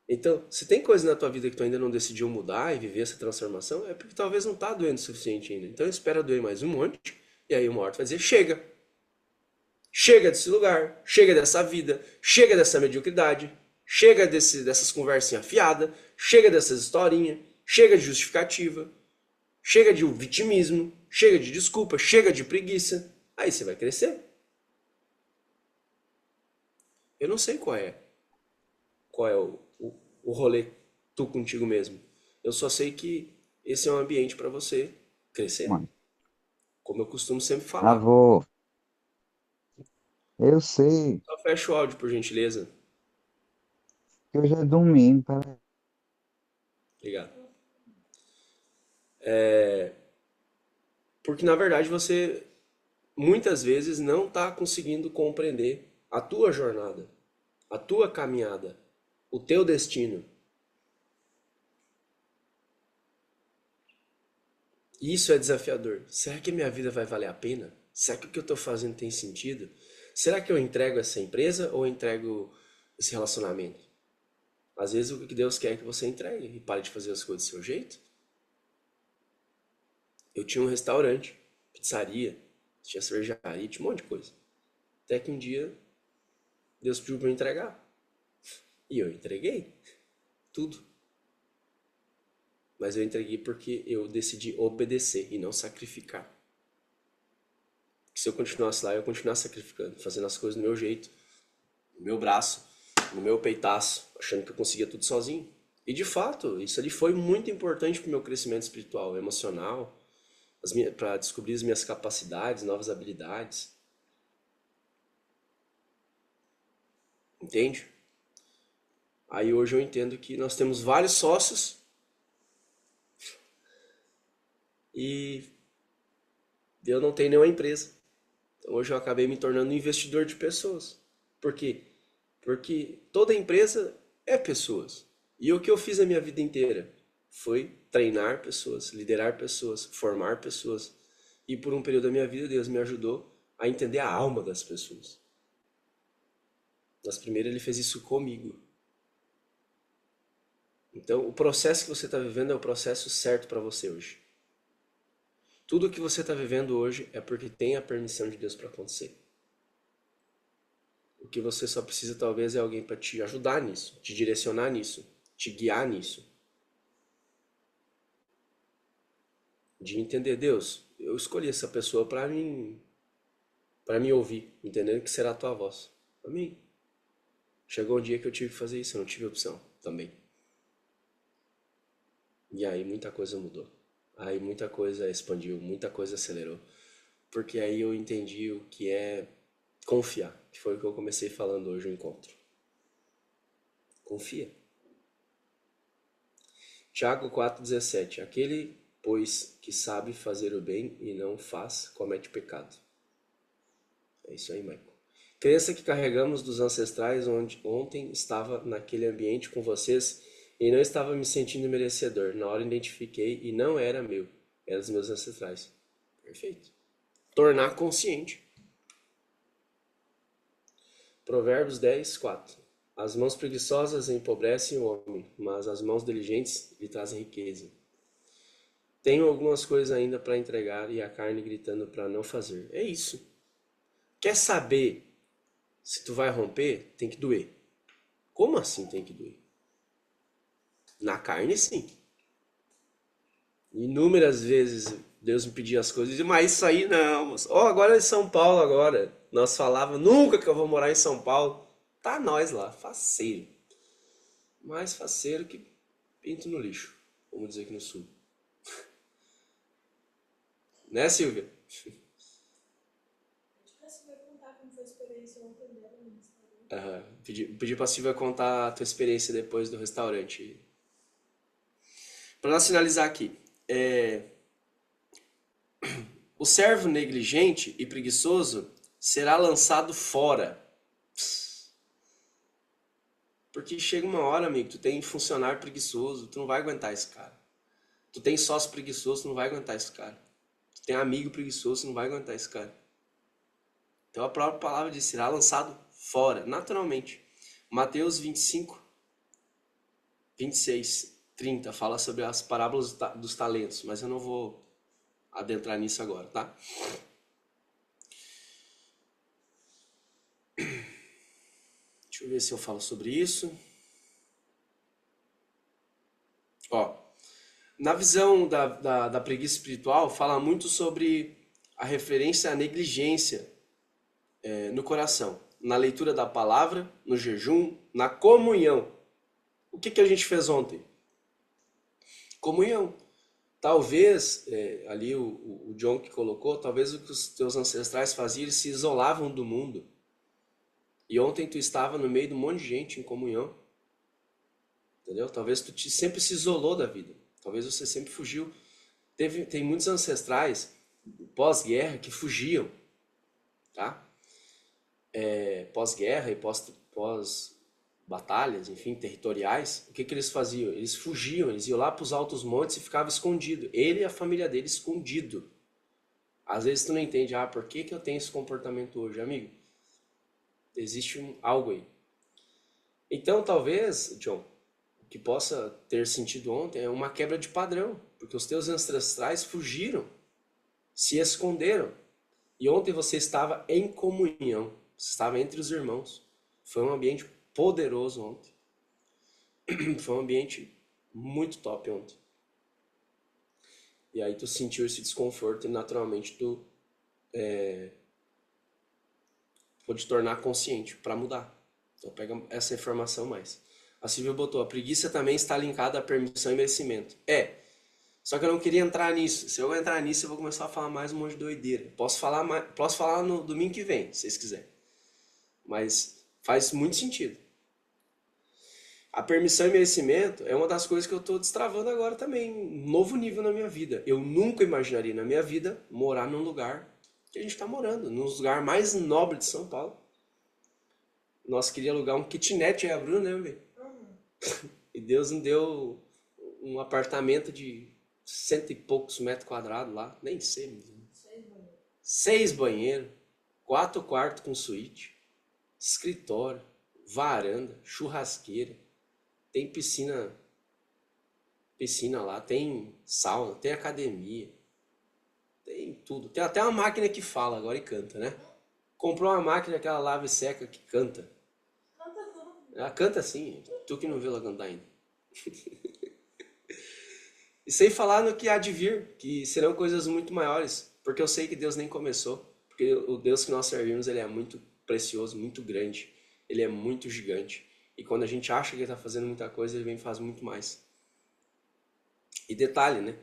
Então, se tem coisa na tua vida que tu ainda não decidiu mudar e viver essa transformação, é porque talvez não tá doendo o suficiente ainda. Então espera doer mais um monte, e aí uma hora tu vai dizer: chega! Chega desse lugar, chega dessa vida, chega dessa mediocridade, chega dessas conversinhas afiadas, chega dessas historinhas, chega de justificativa, chega de vitimismo, chega de desculpa, chega de preguiça. Aí você vai crescer. Eu não sei qual é o rolê tu contigo mesmo. Eu só sei que esse é um ambiente para você crescer. Mano. Como eu costumo sempre falar. Avô, eu sei Só fecha o áudio, por gentileza. que hoje é domingo, peraí. Obrigado. Porque na verdade você muitas vezes não está conseguindo compreender a tua jornada, a tua caminhada, o teu destino. E isso é desafiador. Será que a minha vida vai valer a pena? Será que o que eu estou fazendo tem sentido? Será que eu entrego essa empresa ou eu entrego esse relacionamento? Às vezes o que Deus quer é que você entregue e pare de fazer as coisas do seu jeito. Eu tinha um restaurante, pizzaria, tinha cervejaria, tinha um monte de coisa. Até que um dia Deus pediu para eu entregar. E eu entreguei tudo. Mas eu entreguei porque eu decidi obedecer e não sacrificar. Que se eu continuasse lá, eu ia continuar sacrificando, fazendo as coisas do meu jeito, no meu braço, no meu peitaço, achando que eu conseguia tudo sozinho. E de fato, isso ali foi muito importante para o meu crescimento espiritual, emocional, para descobrir as minhas capacidades, novas habilidades. Entende? Aí hoje eu entendo que nós temos vários sócios e eu não tenho nenhuma empresa. Então hoje eu acabei me tornando um investidor de pessoas. Por quê? Porque toda empresa é pessoas. E o que eu fiz a minha vida inteira foi treinar pessoas, liderar pessoas, formar pessoas. E por um período da minha vida, Deus me ajudou a entender a alma das pessoas. Mas primeiro ele fez isso comigo. Então, o processo que você está vivendo é o processo certo para você hoje. Tudo o que você está vivendo hoje é porque tem a permissão de Deus para acontecer. O que você só precisa talvez é alguém para te ajudar nisso, te direcionar nisso, te guiar nisso. De entender, Deus, eu escolhi essa pessoa para me ouvir, entendendo que será a tua voz. Amém. Chegou um dia que eu tive que fazer isso, eu não tive opção também. E aí muita coisa mudou. Aí muita coisa expandiu, muita coisa acelerou. Porque aí eu entendi o que é Confiar, que foi o que eu comecei falando hoje no encontro. Confia. Tiago 4,17. Aquele, pois, que sabe fazer o bem e não faz, comete pecado. É isso aí, Michael. Crença que carregamos dos ancestrais, onde ontem estava naquele ambiente com vocês e não estava me sentindo merecedor. Na hora identifiquei e não era meu, era dos meus ancestrais. Perfeito. Tornar consciente. Provérbios 10, 4. As mãos preguiçosas empobrecem o homem, mas as mãos diligentes lhe trazem riqueza. Tenho algumas coisas ainda para entregar e a carne gritando para não fazer. É isso. Quer saber se tu vai romper? Tem que doer. Como assim tem que doer? Na carne, sim. Inúmeras vezes Deus me pedia as coisas, mas isso aí não, moço. Oh, agora é em São Paulo agora. Nós falava nunca que eu vou morar em São Paulo. Tá nós lá, faceiro. Mais faceiro que pinto no lixo, vamos dizer aqui no sul. Né, Silvia? Aham. Pedi pra Silvia contar a tua experiência depois do restaurante. Pra nós finalizar aqui. O servo negligente e preguiçoso será lançado fora. Porque chega uma hora, amigo, tu tem funcionário preguiçoso, tu não vai aguentar esse cara. Tu tem sócio preguiçoso, tu não vai aguentar esse cara. Tu tem amigo preguiçoso, tu não vai aguentar esse cara. Então a própria palavra diz, será lançado fora, naturalmente. Mateus 25, 26, 30 fala sobre as parábolas dos talentos, mas eu não vou adentrar nisso agora, tá? Deixa eu ver se eu falo sobre isso. Ó, na visão da preguiça espiritual, fala muito sobre a referência à negligência no coração, na leitura da palavra, no jejum, na comunhão. O que a gente fez ontem? Comunhão. Talvez, ali o John que colocou, talvez o que os teus ancestrais faziam, eles se isolavam do mundo. E ontem tu estava no meio de um monte de gente em comunhão. Entendeu? Talvez sempre se isolou da vida. Talvez você sempre fugiu. Tem muitos ancestrais pós-guerra que fugiam, tá? Pós-guerra e pós-batalhas, enfim, territoriais. O que eles faziam? Eles fugiam, eles iam lá para os altos montes e ficavam escondidos. Ele e a família dele escondido. Às vezes tu não entende, por que eu tenho esse comportamento hoje, amigo? Existe algo aí. Então, talvez, John, o que possa ter sentido ontem é uma quebra de padrão, porque os teus ancestrais fugiram, se esconderam. E ontem você estava em comunhão, você estava entre os irmãos. Foi um ambiente poderoso ontem. Foi um ambiente muito top ontem. E aí tu sentiu esse desconforto e naturalmente tu pode tornar consciente para mudar. Então pega essa informação mais. A Silvia botou, a preguiça também está linkada à permissão e merecimento. Só que eu não queria entrar nisso. Se eu entrar nisso, eu vou começar a falar mais um monte de doideira. Posso falar no domingo que vem, se vocês quiserem. Mas faz muito sentido. A permissão e merecimento é uma das coisas que eu estou destravando agora também. Um novo nível na minha vida. Eu nunca imaginaria na minha vida morar num lugar que a gente está morando. Num lugar mais nobre de São Paulo. Nós queríamos alugar um kitnet, a Bruna, né, velho? E Deus nos deu um apartamento de 100 e poucos metros quadrados lá. Nem sei, meu Deus. 6 banheiros. 4 quartos com suíte. Escritório. Varanda. Churrasqueira. Tem piscina lá, tem sauna, tem academia, tem tudo. Tem até uma máquina que fala agora e canta, né? Comprou uma máquina que ela lava e seca que canta. Ela canta assim, tu que não viu ela cantar ainda. E sem falar no que há de vir, que serão coisas muito maiores, porque eu sei que Deus nem começou, porque o Deus que nós servimos, ele é muito precioso, muito grande, ele é muito gigante. E quando a gente acha que ele está fazendo muita coisa, ele vem e faz muito mais. E detalhe, né?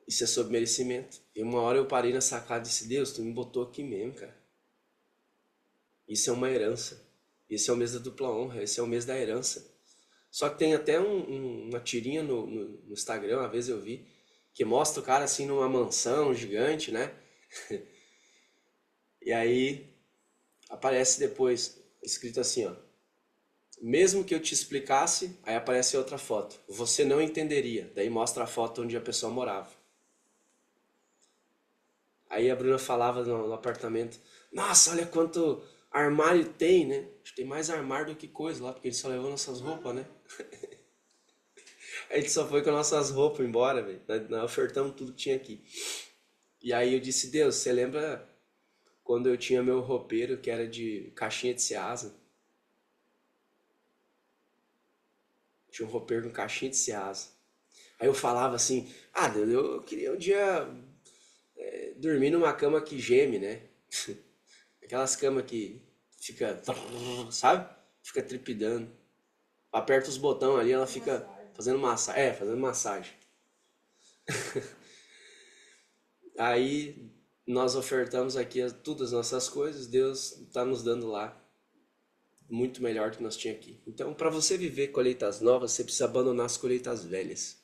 Isso é sobre merecimento. E uma hora eu parei na sacada e disse, Deus, tu me botou aqui mesmo, cara. Isso é uma herança. Esse é o mês da dupla honra, esse é o mês da herança. Só que tem até uma tirinha no Instagram, uma vez eu vi, que mostra o cara assim numa mansão gigante, né? E aí aparece depois, escrito assim, ó. Mesmo que eu te explicasse, aí aparece outra foto. Você não entenderia. Daí mostra a foto onde a pessoa morava. Aí a Bruna falava no apartamento: Nossa, olha quanto armário tem, né? Acho que tem mais armário do que coisa lá, porque ele só levou nossas roupas, né? A gente só foi com nossas roupas embora, velho. Nós ofertamos tudo que tinha aqui. E aí eu disse: Deus, você lembra quando eu tinha meu roupeiro que era de caixinha de Ceasa? Tinha um roupeiro com caixinha de Ceasa. Aí eu falava assim: Ah, Deus, eu queria um dia dormir numa cama que geme, né? Aquelas camas que fica, sabe? Fica trepidando. Aperta os botões ali, ela fica fazendo massagem. É, fazendo massagem. Aí nós ofertamos aqui todas as nossas coisas, Deus está nos dando lá muito melhor do que nós tinha aqui. Então, para você viver colheitas novas, você precisa abandonar as colheitas velhas.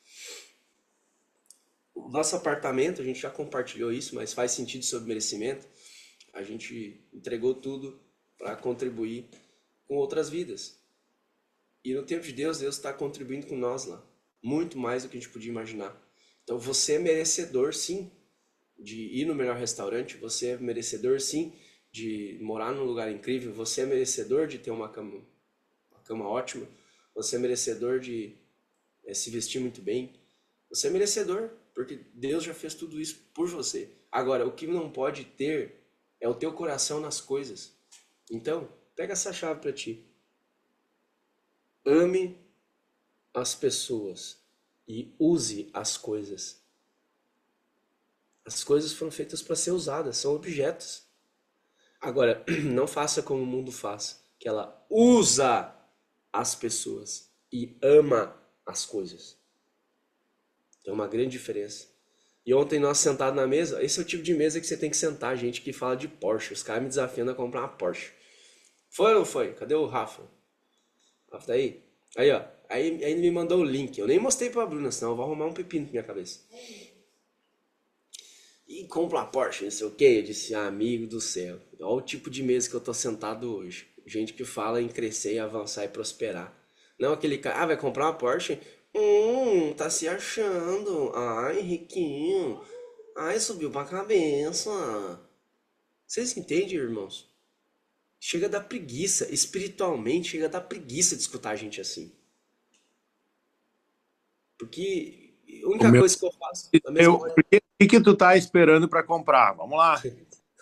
O nosso apartamento, a gente já compartilhou isso, mas faz sentido sobre merecimento. A gente entregou tudo para contribuir com outras vidas. E no tempo de Deus, Deus está contribuindo com nós lá. Muito mais do que a gente podia imaginar. Então você é merecedor, sim, de ir no melhor restaurante. Você é merecedor, sim, de morar num lugar incrível. Você é merecedor de ter uma cama ótima. Você é merecedor de se vestir muito bem. Você é merecedor, porque Deus já fez tudo isso por você. Agora, o que não pode ter é o teu coração nas coisas. Então, pega essa chave para ti. Ame as pessoas e use as coisas. As coisas foram feitas para ser usadas, são objetos. Agora, não faça como o mundo faz, que ela usa as pessoas e ama as coisas. Tem uma grande diferença. E ontem nós sentados na mesa, esse é o tipo de mesa que você tem que sentar, gente que fala de Porsche. Os caras me desafiando a comprar uma Porsche. Foi ou não foi? Cadê o Rafa? Rafa tá aí? Aí, ó. Aí ele me mandou o link. Eu nem mostrei pra Bruna, senão eu vou arrumar um pepino na minha cabeça. E compra uma Porsche, não sei o que. Eu disse, amigo do céu. Olha o tipo de mesa que eu tô sentado hoje. Gente que fala em crescer, avançar e prosperar. Não aquele cara, vai comprar uma Porsche? Tá se achando. Ai, riquinho. Ai, subiu pra cabeça. Vocês entendem, irmãos? Chega da preguiça, espiritualmente chega da preguiça de escutar a gente assim. Porque a O única meu, coisa que eu faço, da mesma o maneira. que tu tá esperando para comprar? Vamos lá.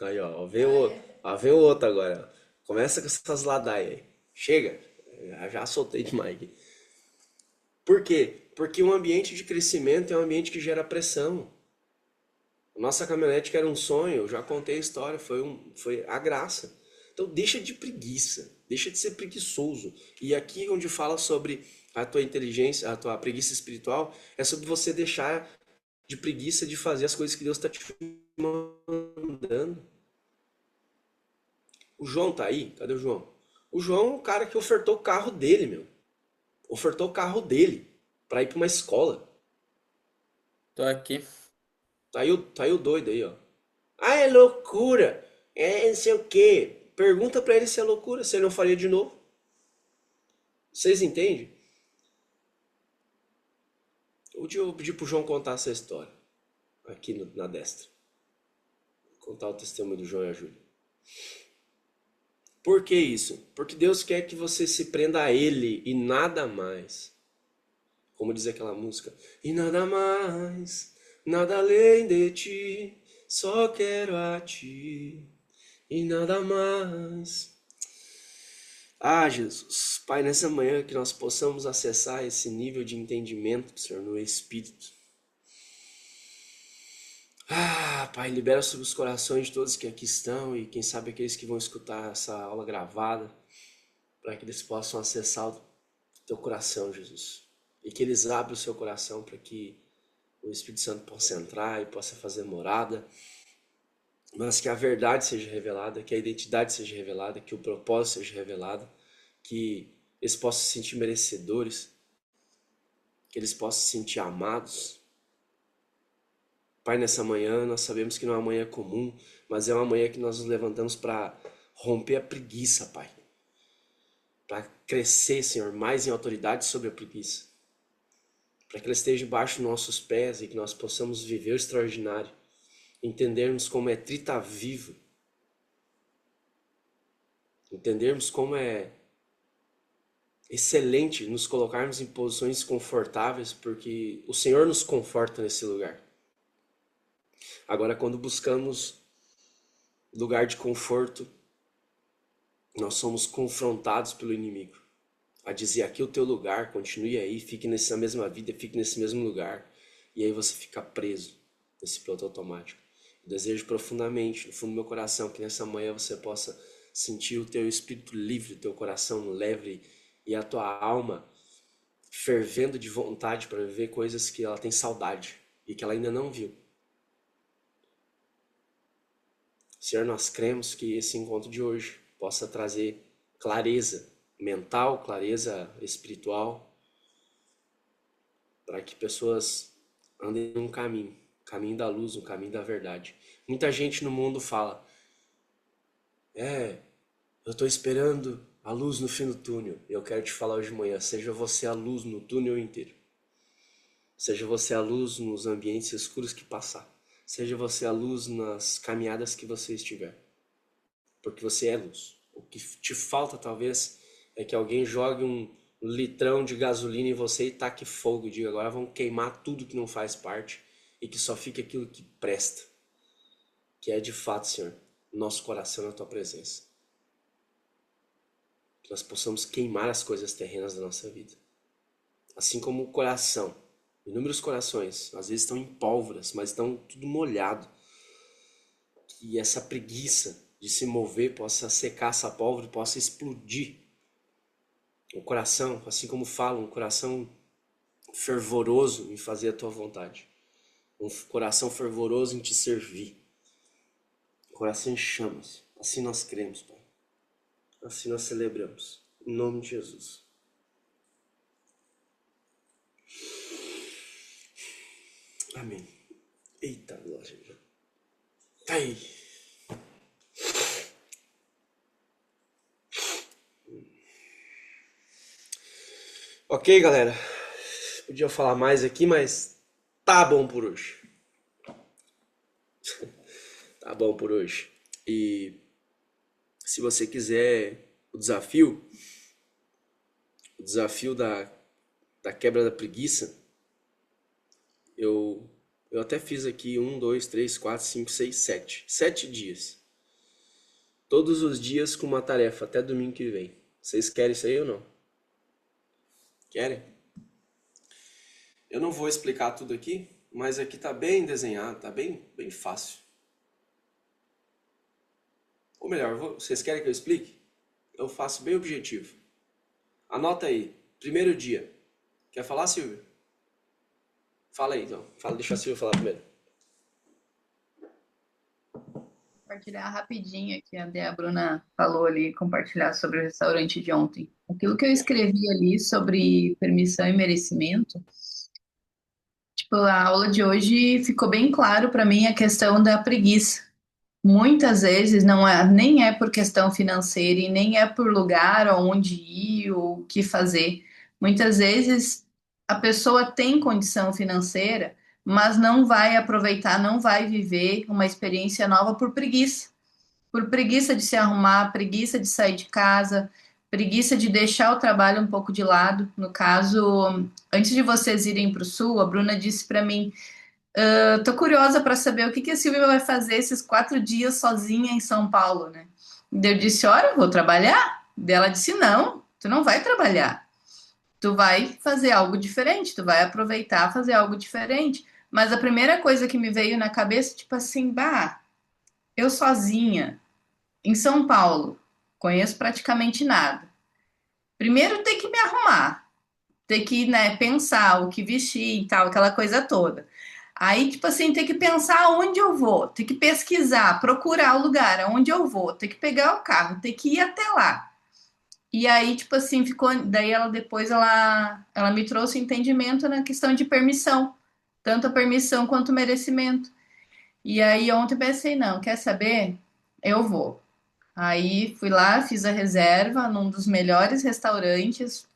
Aí, ó, vem o outro. Ó, vem o outro agora. Ó. Começa com essas ladaias aí. Chega. Já soltei demais aqui. Por quê? Porque um ambiente de crescimento é um ambiente que gera pressão. Nossa caminhonete que era um sonho, eu já contei a história, foi a graça. Então deixa de preguiça, deixa de ser preguiçoso. E aqui onde fala sobre a tua inteligência, a tua preguiça espiritual, é sobre você deixar de preguiça de fazer as coisas que Deus está te mandando. O João tá aí? Cadê o João? O João é um cara que ofertou o carro dele, meu. Ofertou o carro dele para ir para uma escola. Tô aqui. Tá aí o doido aí, ó. Ah, é loucura. É não sei o quê. Pergunta pra ele se é loucura, se ele não faria de novo. Vocês entendem? Um dia eu vou pedir pro João contar essa história. Aqui na destra. Contar o testemunho do João e a Júlia. Por que isso? Porque Deus quer que você se prenda a Ele e nada mais. Como diz aquela música. E nada mais, nada além de ti. Só quero a ti. E nada mais. Ah, Jesus, Pai, nessa manhã que nós possamos acessar esse nível de entendimento, Senhor, no Espírito. Ah, Pai, libera sobre os corações de todos que aqui estão e quem sabe aqueles que vão escutar essa aula gravada, para que eles possam acessar o teu coração, Jesus. E que eles abram o seu coração para que o Espírito Santo possa entrar e possa fazer morada mas que a verdade seja revelada, que a identidade seja revelada, que o propósito seja revelado, que eles possam se sentir merecedores, que eles possam se sentir amados. Pai, nessa manhã nós sabemos que não é uma manhã comum, mas é uma manhã que nós nos levantamos para romper a preguiça, Pai. Para crescer, Senhor, mais em autoridade sobre a preguiça. Para que ela esteja debaixo dos nossos pés e que nós possamos viver o extraordinário. Entendermos como é tritar vivo. Entendermos como é excelente nos colocarmos em posições confortáveis, porque o Senhor nos conforta nesse lugar. Agora, quando buscamos lugar de conforto, nós somos confrontados pelo inimigo a dizer: aqui é o teu lugar, continue aí, fique nessa mesma vida, fique nesse mesmo lugar. E aí você fica preso nesse piloto automático. Eu desejo profundamente, no fundo do meu coração, que nessa manhã você possa sentir o teu espírito livre, o teu coração leve e a tua alma fervendo de vontade para viver coisas que ela tem saudade e que ela ainda não viu. Senhor, nós cremos que esse encontro de hoje possa trazer clareza mental, clareza espiritual, para que pessoas andem num caminho, caminho da luz, um caminho da verdade. Muita gente no mundo fala: eu estou esperando a luz no fim do túnel. Eu quero te falar hoje de manhã: seja você a luz no túnel inteiro. Seja você a luz nos ambientes escuros que passar. Seja você a luz nas caminhadas que você estiver. Porque você é luz. O que te falta talvez é que alguém jogue um litrão de gasolina em você e taque fogo e diga: agora vamos queimar tudo que não faz parte e que só fique aquilo que presta. Que é de fato, Senhor, nosso coração na tua presença. Que nós possamos queimar as coisas terrenas da nossa vida. Assim como o coração. Inúmeros corações, às vezes estão em pólvoras, mas estão tudo molhado. Que essa preguiça de se mover possa secar essa pólvora e possa explodir. O coração, assim como falam, um coração fervoroso em fazer a tua vontade. Um coração fervoroso em te servir. Um coração em chamas. Assim nós cremos, Pai. Assim nós celebramos. Em nome de Jesus. Amém. Eita glória. Ai. Ok, galera. Podia falar mais aqui, mas tá bom por hoje. Tá bom por hoje. E se você quiser o desafio da quebra da preguiça, eu até fiz aqui 1, 2, 3, 4, 5, 6, 7. 7 dias. Todos os dias com uma tarefa, até domingo que vem. Vocês querem isso aí ou não? Querem? Eu não vou explicar tudo aqui, mas aqui tá bem desenhado, tá bem fácil. Ou melhor, vocês querem que eu explique? Eu faço bem objetivo. Anota aí, primeiro dia. Quer falar, Silvio? Fala aí, então. Deixa a Silvia falar primeiro. Compartilhar rapidinho que a Bruna falou ali, compartilhar sobre o restaurante de ontem. Aquilo que eu escrevi ali sobre permissão e merecimento, tipo, a aula de hoje ficou bem claro para mim a questão da preguiça. Muitas vezes nem é por questão financeira e nem é por lugar aonde ir ou o que fazer. Muitas vezes a pessoa tem condição financeira, mas não vai aproveitar, não vai viver uma experiência nova por preguiça. Por preguiça de se arrumar, preguiça de sair de casa, preguiça de deixar o trabalho um pouco de lado. No caso, antes de vocês irem para o sul, a Bruna disse para mim: eu tô curiosa para saber o que que a Silvia vai fazer esses 4 dias sozinha em São Paulo, né? Daí eu disse: olha, eu vou trabalhar. Daí ela disse: não, tu não vai trabalhar. Tu vai fazer algo diferente, tu vai aproveitar fazer algo diferente. Mas a primeira coisa que me veio na cabeça, tipo assim, bah, eu sozinha, em São Paulo, conheço praticamente nada. Primeiro ter que me arrumar, ter que, né, pensar o que vestir e tal, aquela coisa toda. Aí, tipo assim, tem que pensar onde eu vou, tem que pesquisar, procurar o lugar aonde eu vou, tem que pegar o carro, tem que ir até lá. E aí, tipo assim, ficou. Daí ela depois ela me trouxe entendimento na questão de permissão, tanto a permissão quanto o merecimento. E aí ontem eu pensei, não, quer saber? Eu vou. Aí fui lá, fiz a reserva num dos melhores restaurantes,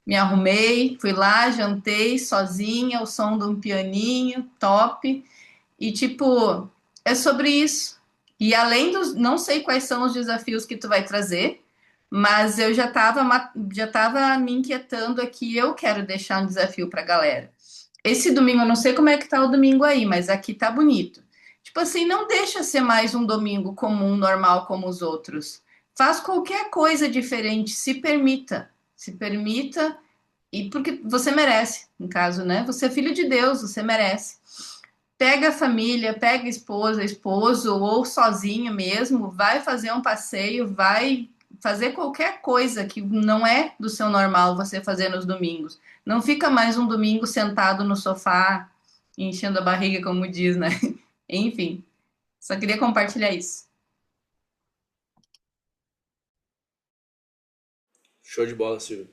me arrumei, fui lá, jantei sozinha, o som de um pianinho, top. E tipo, é sobre isso. E além dos, não sei quais são os desafios que tu vai trazer, mas eu já tava me inquietando aqui, eu quero deixar um desafio pra galera. Esse domingo, eu não sei como é que tá o domingo aí, mas aqui tá bonito. Tipo assim, não deixa ser mais um domingo comum, normal como os outros. Faz qualquer coisa diferente, se permita. Se permita, e porque você merece, no caso, né? Você é filho de Deus, você merece. Pega a família, pega a esposa, esposo, ou sozinho mesmo, vai fazer um passeio, vai fazer qualquer coisa que não é do seu normal você fazer nos domingos. Não fica mais um domingo sentado no sofá, enchendo a barriga, como diz, né? Enfim, só queria compartilhar isso. Show de bola, Silvio.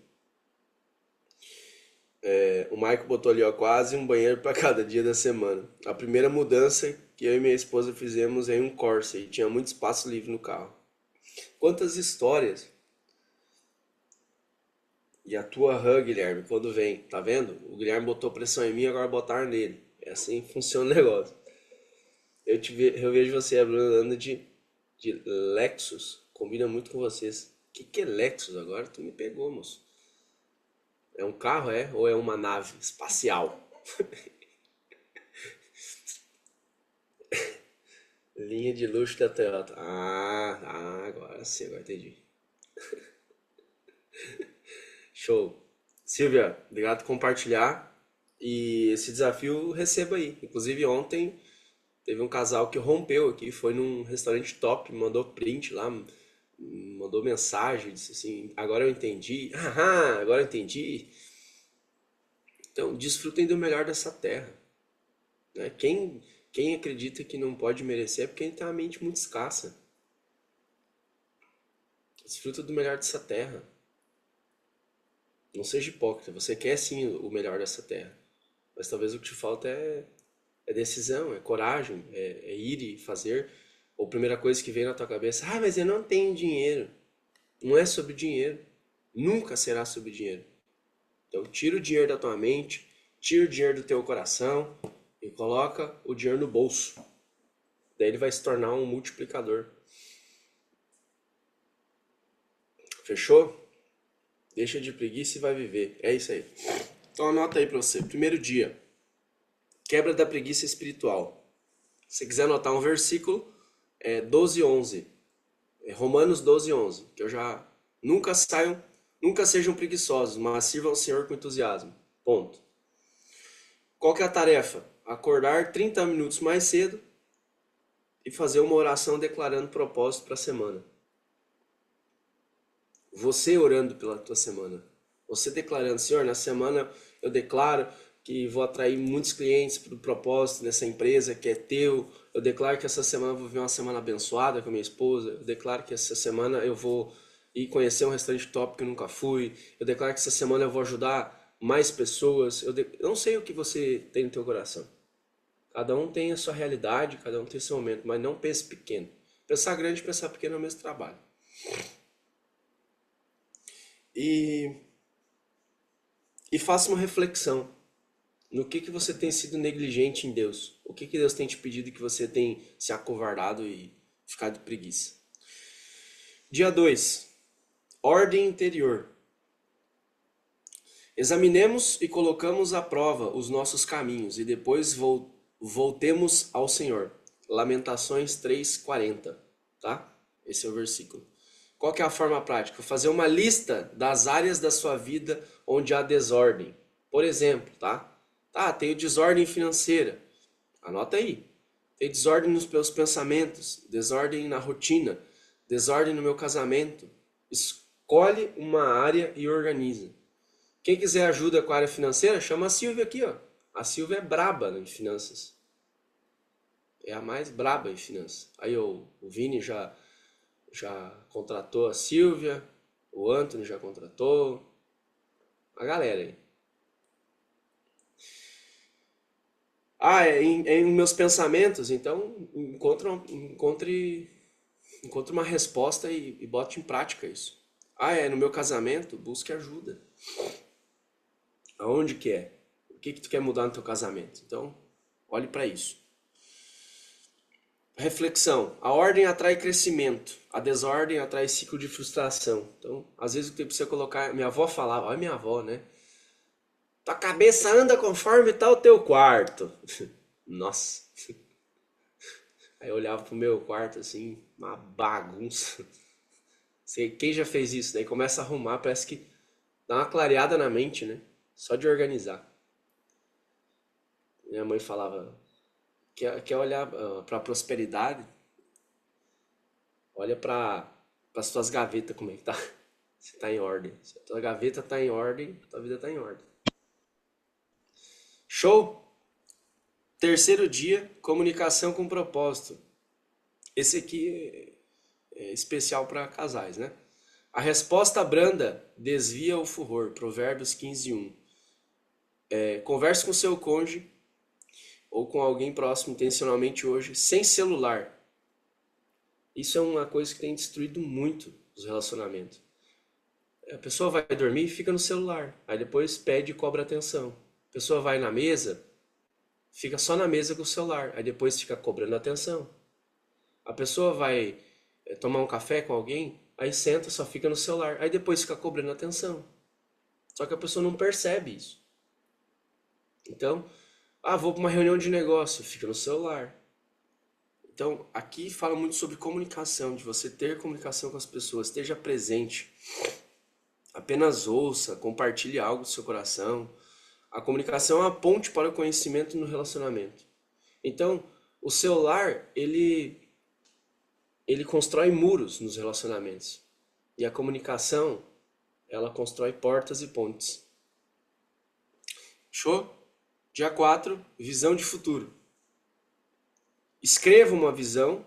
O Maico botou ali, ó, quase um banheiro para cada dia da semana. A primeira mudança que eu e minha esposa fizemos em um Corsa e tinha muito espaço livre no carro. Quantas histórias! E a tua RAM, Guilherme, quando vem, tá vendo? O Guilherme botou pressão em mim, agora botaram nele. É assim que funciona o negócio. Eu vejo você, a Bruna, andando de Lexus. Combina muito com vocês. Que é Lexus agora? Tu me pegou, moço. É um carro, é? Ou é uma nave espacial? Linha de luxo da Toyota. Agora sim, agora entendi. Show. Silvia, obrigado por compartilhar. E esse desafio receba aí. Inclusive ontem teve um casal que rompeu aqui, foi num restaurante top, mandou print lá, mandou mensagem, disse assim, agora eu entendi. Agora eu entendi. Então, desfrutem do melhor dessa terra, né? Quem acredita que não pode merecer é porque tem uma mente muito escassa. Desfruta do melhor dessa terra. Não seja hipócrita, você quer sim o melhor dessa terra. Mas talvez o que te falta é decisão, é coragem, é ir e fazer. Ou a primeira coisa que vem na tua cabeça, mas eu não tenho dinheiro. Não é sobre dinheiro. Nunca será sobre dinheiro. Então tira o dinheiro da tua mente, tira o dinheiro do teu coração e coloca o dinheiro no bolso. Daí ele vai se tornar um multiplicador. Fechou? Deixa de preguiça e vai viver. É isso aí. Então anota aí pra você. Primeiro dia. Quebra da preguiça espiritual. Se quiser anotar um versículo, é 12:11. É Romanos 12:11. Que eu já... Nunca sejam preguiçosos, mas sirvam ao Senhor com entusiasmo. Ponto. Qual que é a tarefa? Acordar 30 minutos mais cedo e fazer uma oração declarando propósito para a semana. Você orando pela tua semana. Você declarando, Senhor, na semana eu declaro que vou atrair muitos clientes para o propósito dessa empresa que é teu. Eu declaro que essa semana eu vou viver uma semana abençoada com a minha esposa. Eu declaro que essa semana eu vou ir conhecer um restaurante top que eu nunca fui. Eu declaro que essa semana eu vou ajudar mais pessoas. Eu não sei o que você tem no teu coração. Cada um tem a sua realidade, cada um tem o seu momento, mas não pense pequeno. Pensar grande e pensar pequeno é o mesmo trabalho. E faça uma reflexão no que você tem sido negligente em Deus. O que Deus tem te pedido que você tem se acovardado e ficado de preguiça. Dia 2. Ordem interior. Examinemos e colocamos à prova os nossos caminhos e depois voltemos ao Senhor. Lamentações 3:40, tá? Esse é o versículo. Qual que é a forma prática? Fazer uma lista das áreas da sua vida onde há desordem. Por exemplo, tá? Tenho desordem financeira. Anota aí. Tem desordem nos meus pensamentos, desordem na rotina, desordem no meu casamento. Escolhe uma área e organiza. Quem quiser ajuda com a área financeira, chama a Silvia aqui, ó. A Silvia é braba em finanças. É a mais braba em finanças. Aí o Vini já contratou a Silvia, o Anthony já contratou, a galera aí. Em meus pensamentos, então encontre uma resposta e bote em prática isso. No meu casamento, busque ajuda. Aonde que é? O que tu quer mudar no teu casamento? Então, olhe para isso. Reflexão. A ordem atrai crescimento. A desordem atrai ciclo de frustração. Então, às vezes o que precisa colocar... Minha avó falava, olha minha avó, né? Tua cabeça anda conforme tá o teu quarto. Nossa. Aí eu olhava pro meu quarto assim, uma bagunça. Quem já fez isso? Daí começa a arrumar, parece que dá uma clareada na mente, né? Só de organizar. Minha mãe falava, quer olhar para a prosperidade? Olha para as tuas gavetas, como é que tá? Se tá em ordem. Se a tua gaveta tá em ordem, a tua vida tá em ordem. Show? Terceiro dia, comunicação com propósito. Esse aqui é especial para casais, né? A resposta branda desvia o furor. Provérbios 15:1. Converse com seu cônjuge ou com alguém próximo intencionalmente hoje, sem celular. Isso é uma coisa que tem destruído muito os relacionamentos. A pessoa vai dormir e fica no celular. Aí depois pede e cobra atenção. A pessoa vai na mesa, fica só na mesa com o celular. Aí depois fica cobrando atenção. A pessoa vai tomar um café com alguém, aí senta, só fica no celular. Aí depois fica cobrando atenção. Só que a pessoa não percebe isso. Então, vou para uma reunião de negócio, fica no celular. Então, aqui fala muito sobre comunicação, de você ter comunicação com as pessoas, esteja presente. Apenas ouça, compartilhe algo do seu coração. A comunicação é uma ponte para o conhecimento no relacionamento. Então, o celular, ele constrói muros nos relacionamentos. E a comunicação, ela constrói portas e pontes. Show? Dia 4, visão de futuro. Escreva a visão,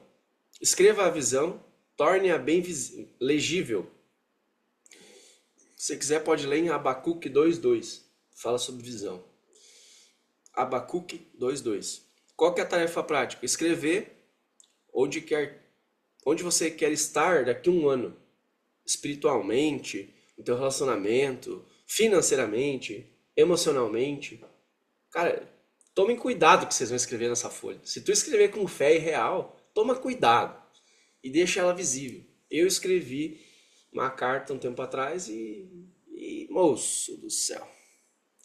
torne-a bem legível. Se você quiser, pode ler em Abacuque 2:2. Fala sobre visão. Abacuque 2:2. Qual que é a tarefa prática? Escrever onde você quer estar daqui a um ano. Espiritualmente, no teu relacionamento, financeiramente, emocionalmente. Cara, tomem cuidado que vocês vão escrever nessa folha. Se tu escrever com fé e real, toma cuidado e deixa ela visível. Eu escrevi uma carta um tempo atrás e moço do céu,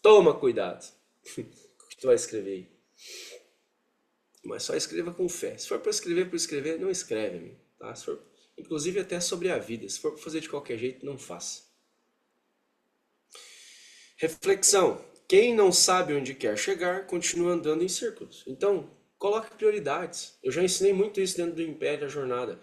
toma cuidado com o que tu vai escrever aí. Mas só escreva com fé. Se for para escrever, não escreve, amigo, tá? Se for, inclusive até sobre a vida. Se for para fazer de qualquer jeito, não faça. Reflexão. Quem não sabe onde quer chegar, continua andando em círculos. Então, coloque prioridades. Eu já ensinei muito isso dentro do Império da Jornada.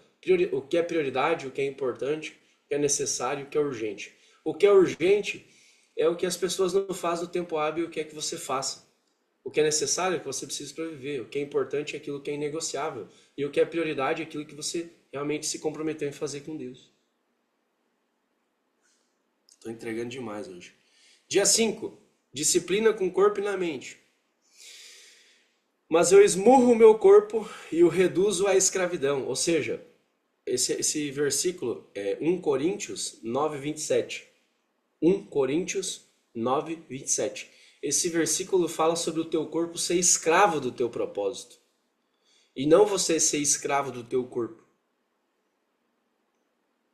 O que é prioridade, o que é importante, o que é necessário, o que é urgente. O que é urgente é o que as pessoas não fazem no tempo hábil e o que é que você faça. O que é necessário é o que você precisa para viver. O que é importante é aquilo que é inegociável. E o que é prioridade é aquilo que você realmente se comprometeu em fazer com Deus. Estou entregando demais hoje. Dia 5. Disciplina com o corpo e na mente. Mas eu esmurro o meu corpo e o reduzo à escravidão. Ou seja, esse versículo é 1 Coríntios 9:27. 1 Coríntios 9:27. Esse versículo fala sobre o teu corpo ser escravo do teu propósito. E não você ser escravo do teu corpo.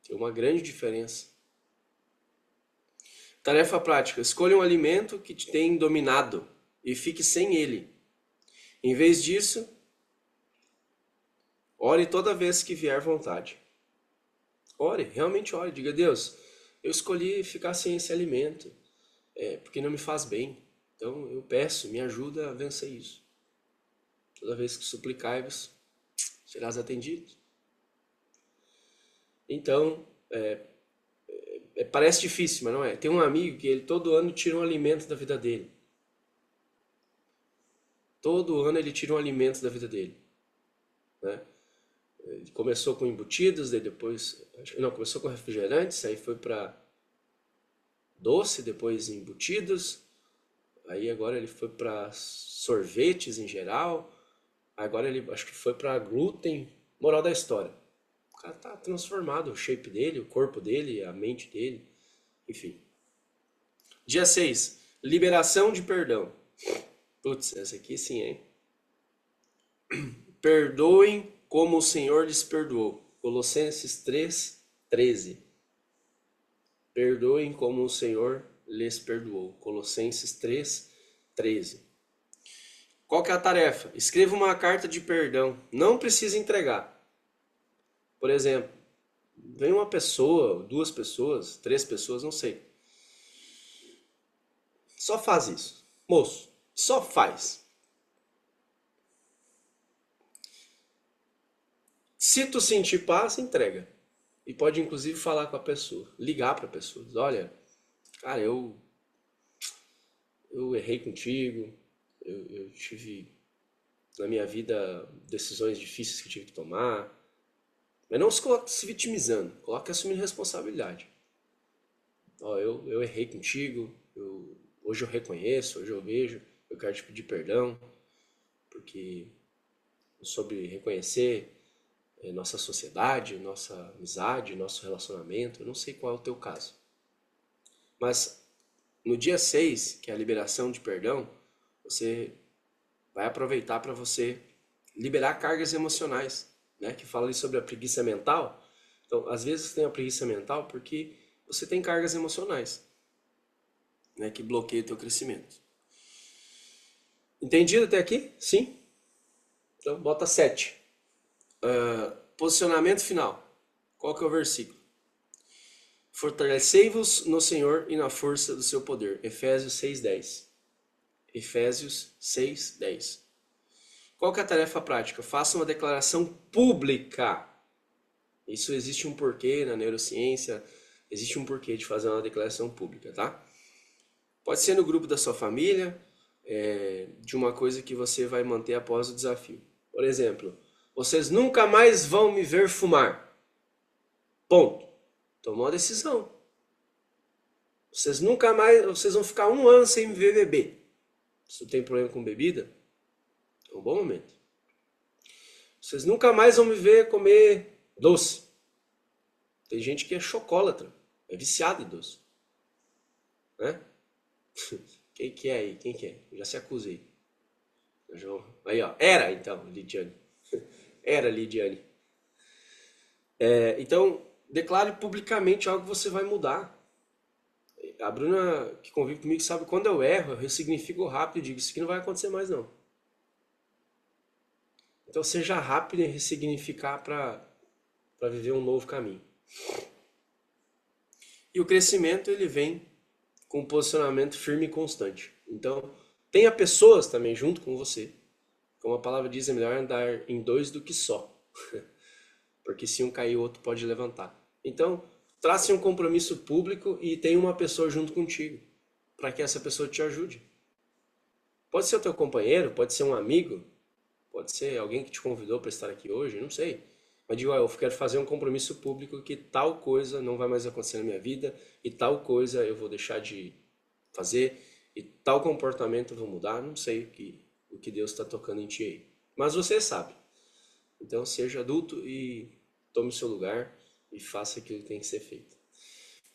Tem uma grande diferença. Tarefa prática. Escolha um alimento que te tem dominado e fique sem ele. Em vez disso, ore toda vez que vier vontade. Ore, realmente ore. Diga, Deus, eu escolhi ficar sem esse alimento, porque não me faz bem. Então eu peço, me ajuda a vencer isso. Toda vez que suplicai-vos, serás atendido. Então, parece difícil, mas não é. Tem um amigo que ele todo ano tira um alimento da vida dele. Todo ano ele tira um alimento da vida dele, né? Ele começou com embutidos, daí depois, não, começou com refrigerantes, aí foi para doce, depois embutidos, aí agora ele foi para sorvetes em geral, agora ele acho que foi para glúten. Moral da história, o cara tá transformado, o shape dele, o corpo dele, a mente dele, enfim. Dia 6, liberação de perdão. Putz, essa aqui sim, hein? Perdoem como o Senhor lhes perdoou. Colossenses 3:13. Perdoem como o Senhor lhes perdoou. Colossenses 3:13. Qual que é a tarefa? Escreva uma carta de perdão. Não precisa entregar. Por exemplo, vem uma pessoa, duas pessoas, três pessoas, não sei. Só faz isso. Moço, só faz. Se tu sentir paz, entrega. E pode inclusive falar com a pessoa, ligar para a pessoa. Diz, olha, cara, eu errei contigo, eu tive na minha vida decisões difíceis que eu tive que tomar. Mas não se coloque se vitimizando, coloque assumindo responsabilidade. Ó, eu errei contigo, hoje eu reconheço, hoje eu vejo, eu quero te pedir perdão, porque eu soube reconhecer nossa sociedade, nossa amizade, nosso relacionamento. Eu não sei qual é o teu caso. Mas no dia 6, que é a liberação de perdão, você vai aproveitar para você liberar cargas emocionais, né? Que fala ali sobre a preguiça mental. Então, às vezes você tem a preguiça mental porque você tem cargas emocionais, né? Que bloqueiam o teu crescimento. Entendido até aqui? Sim? Então, bota 7. Posicionamento final. Qual que é o versículo? Fortalecei-vos no Senhor e na força do seu poder. Efésios 6:10. Efésios 6:10. Qual que é a tarefa prática? Faça uma declaração pública. Isso existe um porquê na neurociência, existe um porquê de fazer uma declaração pública, tá? Pode ser no grupo da sua família, de uma coisa que você vai manter após o desafio. Por exemplo, vocês nunca mais vão me ver fumar. Ponto. Tomou a decisão. Vocês nunca mais, vocês vão ficar 1 ano sem me ver beber. Se tu tem problema com bebida, é um bom momento. Vocês nunca mais vão me ver comer doce. Tem gente que é chocolatra, é viciado em doce. Né? Quem que é aí? Quem que é? Eu já se acusei. Aí, ó. Era, então, Lidiane. Era, Lidiane. Então, declare publicamente algo que você vai mudar. A Bruna, que convive comigo, sabe quando eu erro, eu ressignifico rápido e digo, isso aqui não vai acontecer mais, não. Então, seja rápido em ressignificar para viver um novo caminho. E o crescimento, ele vem com um posicionamento firme e constante. Então, tenha pessoas também junto com você. Como a palavra diz, é melhor andar em 2 do que só. Porque se um cair, o outro pode levantar. Então, trace um compromisso público e tenha uma pessoa junto contigo, para que essa pessoa te ajude. Pode ser o teu companheiro, pode ser um amigo, pode ser alguém que te convidou para estar aqui hoje, não sei. Mas digo, eu quero fazer um compromisso público que tal coisa não vai mais acontecer na minha vida e tal coisa eu vou deixar de fazer e tal comportamento eu vou mudar. Não sei o que Deus está tocando em ti aí. Mas você sabe. Então seja adulto e tome o seu lugar e faça aquilo que tem que ser feito.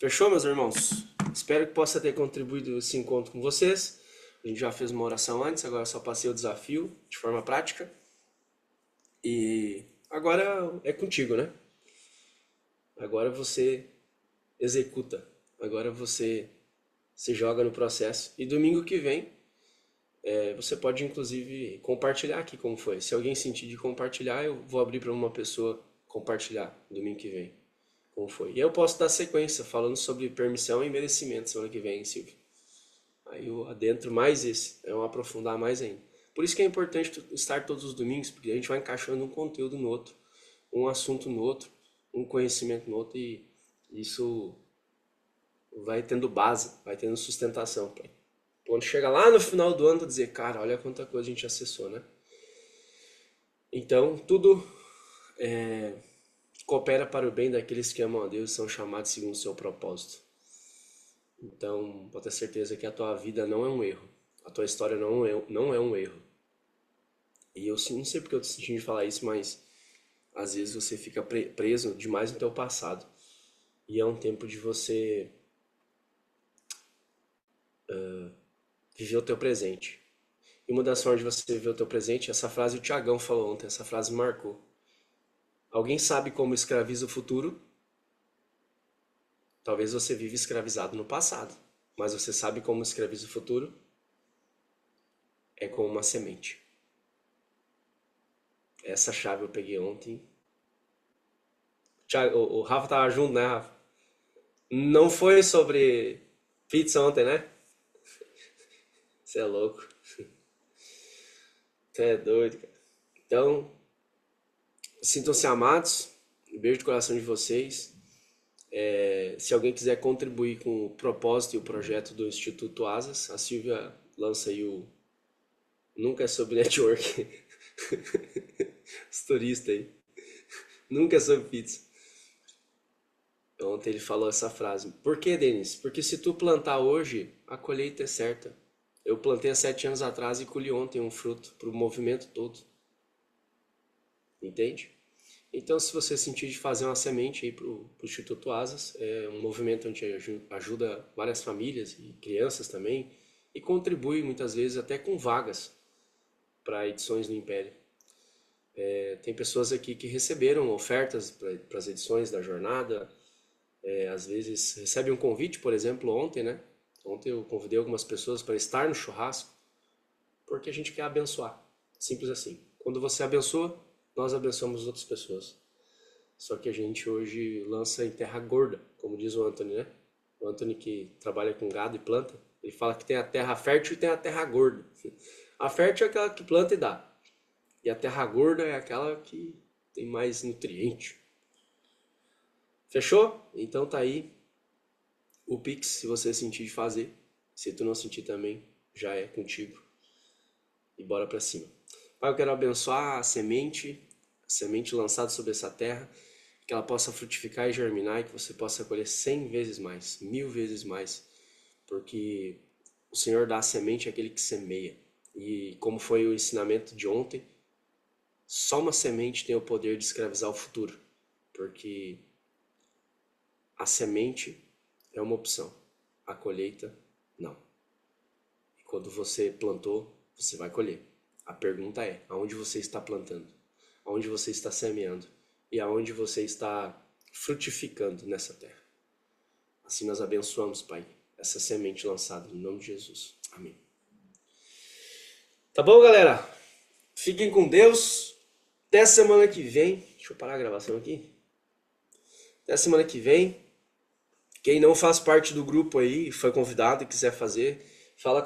Fechou, meus irmãos? Espero que possa ter contribuído esse encontro com vocês. A gente já fez uma oração antes, agora só passei o desafio de forma prática. E agora é contigo, né? Agora você executa. Agora você se joga no processo. E domingo que vem, você pode inclusive compartilhar aqui como foi. Se alguém sentir de compartilhar, eu vou abrir para uma pessoa compartilhar domingo que vem como foi. E eu posso dar sequência falando sobre permissão e merecimento semana que vem, Silvio. Aí eu adentro mais esse, eu vou aprofundar mais ainda. Por isso que é importante estar todos os domingos, porque a gente vai encaixando um conteúdo no outro, um assunto no outro, um conhecimento no outro, e isso vai tendo base, vai tendo sustentação. Quando chega lá no final do ano, tu dizer, cara, olha quanta coisa a gente acessou, né? Então, tudo coopera para o bem daqueles que amam a Deus e são chamados segundo o seu propósito. Então, pode ter certeza que a tua vida não é um erro. A tua história não é um erro. E eu não sei porque eu tô sentindo de falar isso, mas às vezes você fica preso demais no teu passado. E é um tempo de você viver o teu presente. E uma das formas de você viver o teu presente, essa frase o Tiagão falou ontem, essa frase me marcou. Alguém sabe como escraviza o futuro? Talvez você vive escravizado no passado, mas você sabe como escraviza o futuro? É com uma semente. Essa chave eu peguei ontem. O Rafa tava junto, né, Rafa? Não foi sobre pizza ontem, né? Você é louco. Você é doido, cara. Então, sintam-se amados. Um beijo de coração de vocês. Se alguém quiser contribuir com o propósito e o projeto do Instituto Asas, a Silvia lança aí o Nunca é sobre network. Os turistas aí. Nunca é sobre pizza. Ontem ele falou essa frase. Por que, Denis? Porque se tu plantar hoje, a colheita é certa. Eu plantei há 7 anos atrás e colhi ontem um fruto para o movimento todo. Entende? Então, se você sentir de fazer uma semente aí para o Instituto Asas, é um movimento onde ajuda várias famílias e crianças também e contribui muitas vezes até com vagas para edições no Império. Tem pessoas aqui que receberam ofertas para as edições da jornada, às vezes recebe um convite, por exemplo, ontem, né? Ontem eu convidei algumas pessoas para estar no churrasco, porque a gente quer abençoar. Simples assim. Quando você abençoa, nós abençoamos outras pessoas. Só que a gente hoje lança em terra gorda, como diz o Anthony, né? O Anthony que trabalha com gado e planta, ele fala que tem a terra fértil e tem a terra gorda. A fértil é aquela que planta e dá. E a terra gorda é aquela que tem mais nutriente. Fechou? Então tá aí o Pix, se você sentir de fazer. Se tu não sentir também, já é contigo. E bora pra cima. Pai, eu quero abençoar a semente lançada sobre essa terra, que ela possa frutificar e germinar e que você possa colher 100 vezes mais, 1000 vezes mais, porque o Senhor dá a semente àquele que semeia. E como foi o ensinamento de ontem, só uma semente tem o poder de escravizar o futuro, porque a semente é uma opção, a colheita não. E quando você plantou, você vai colher. A pergunta é, aonde você está plantando? Aonde você está semeando? E aonde você está frutificando nessa terra? Assim nós abençoamos, Pai, essa semente lançada no nome de Jesus. Amém. Tá bom, galera? Fiquem com Deus. Até semana que vem. Deixa eu parar a gravação aqui. Até semana que vem. Quem não faz parte do grupo aí, foi convidado e quiser fazer, fala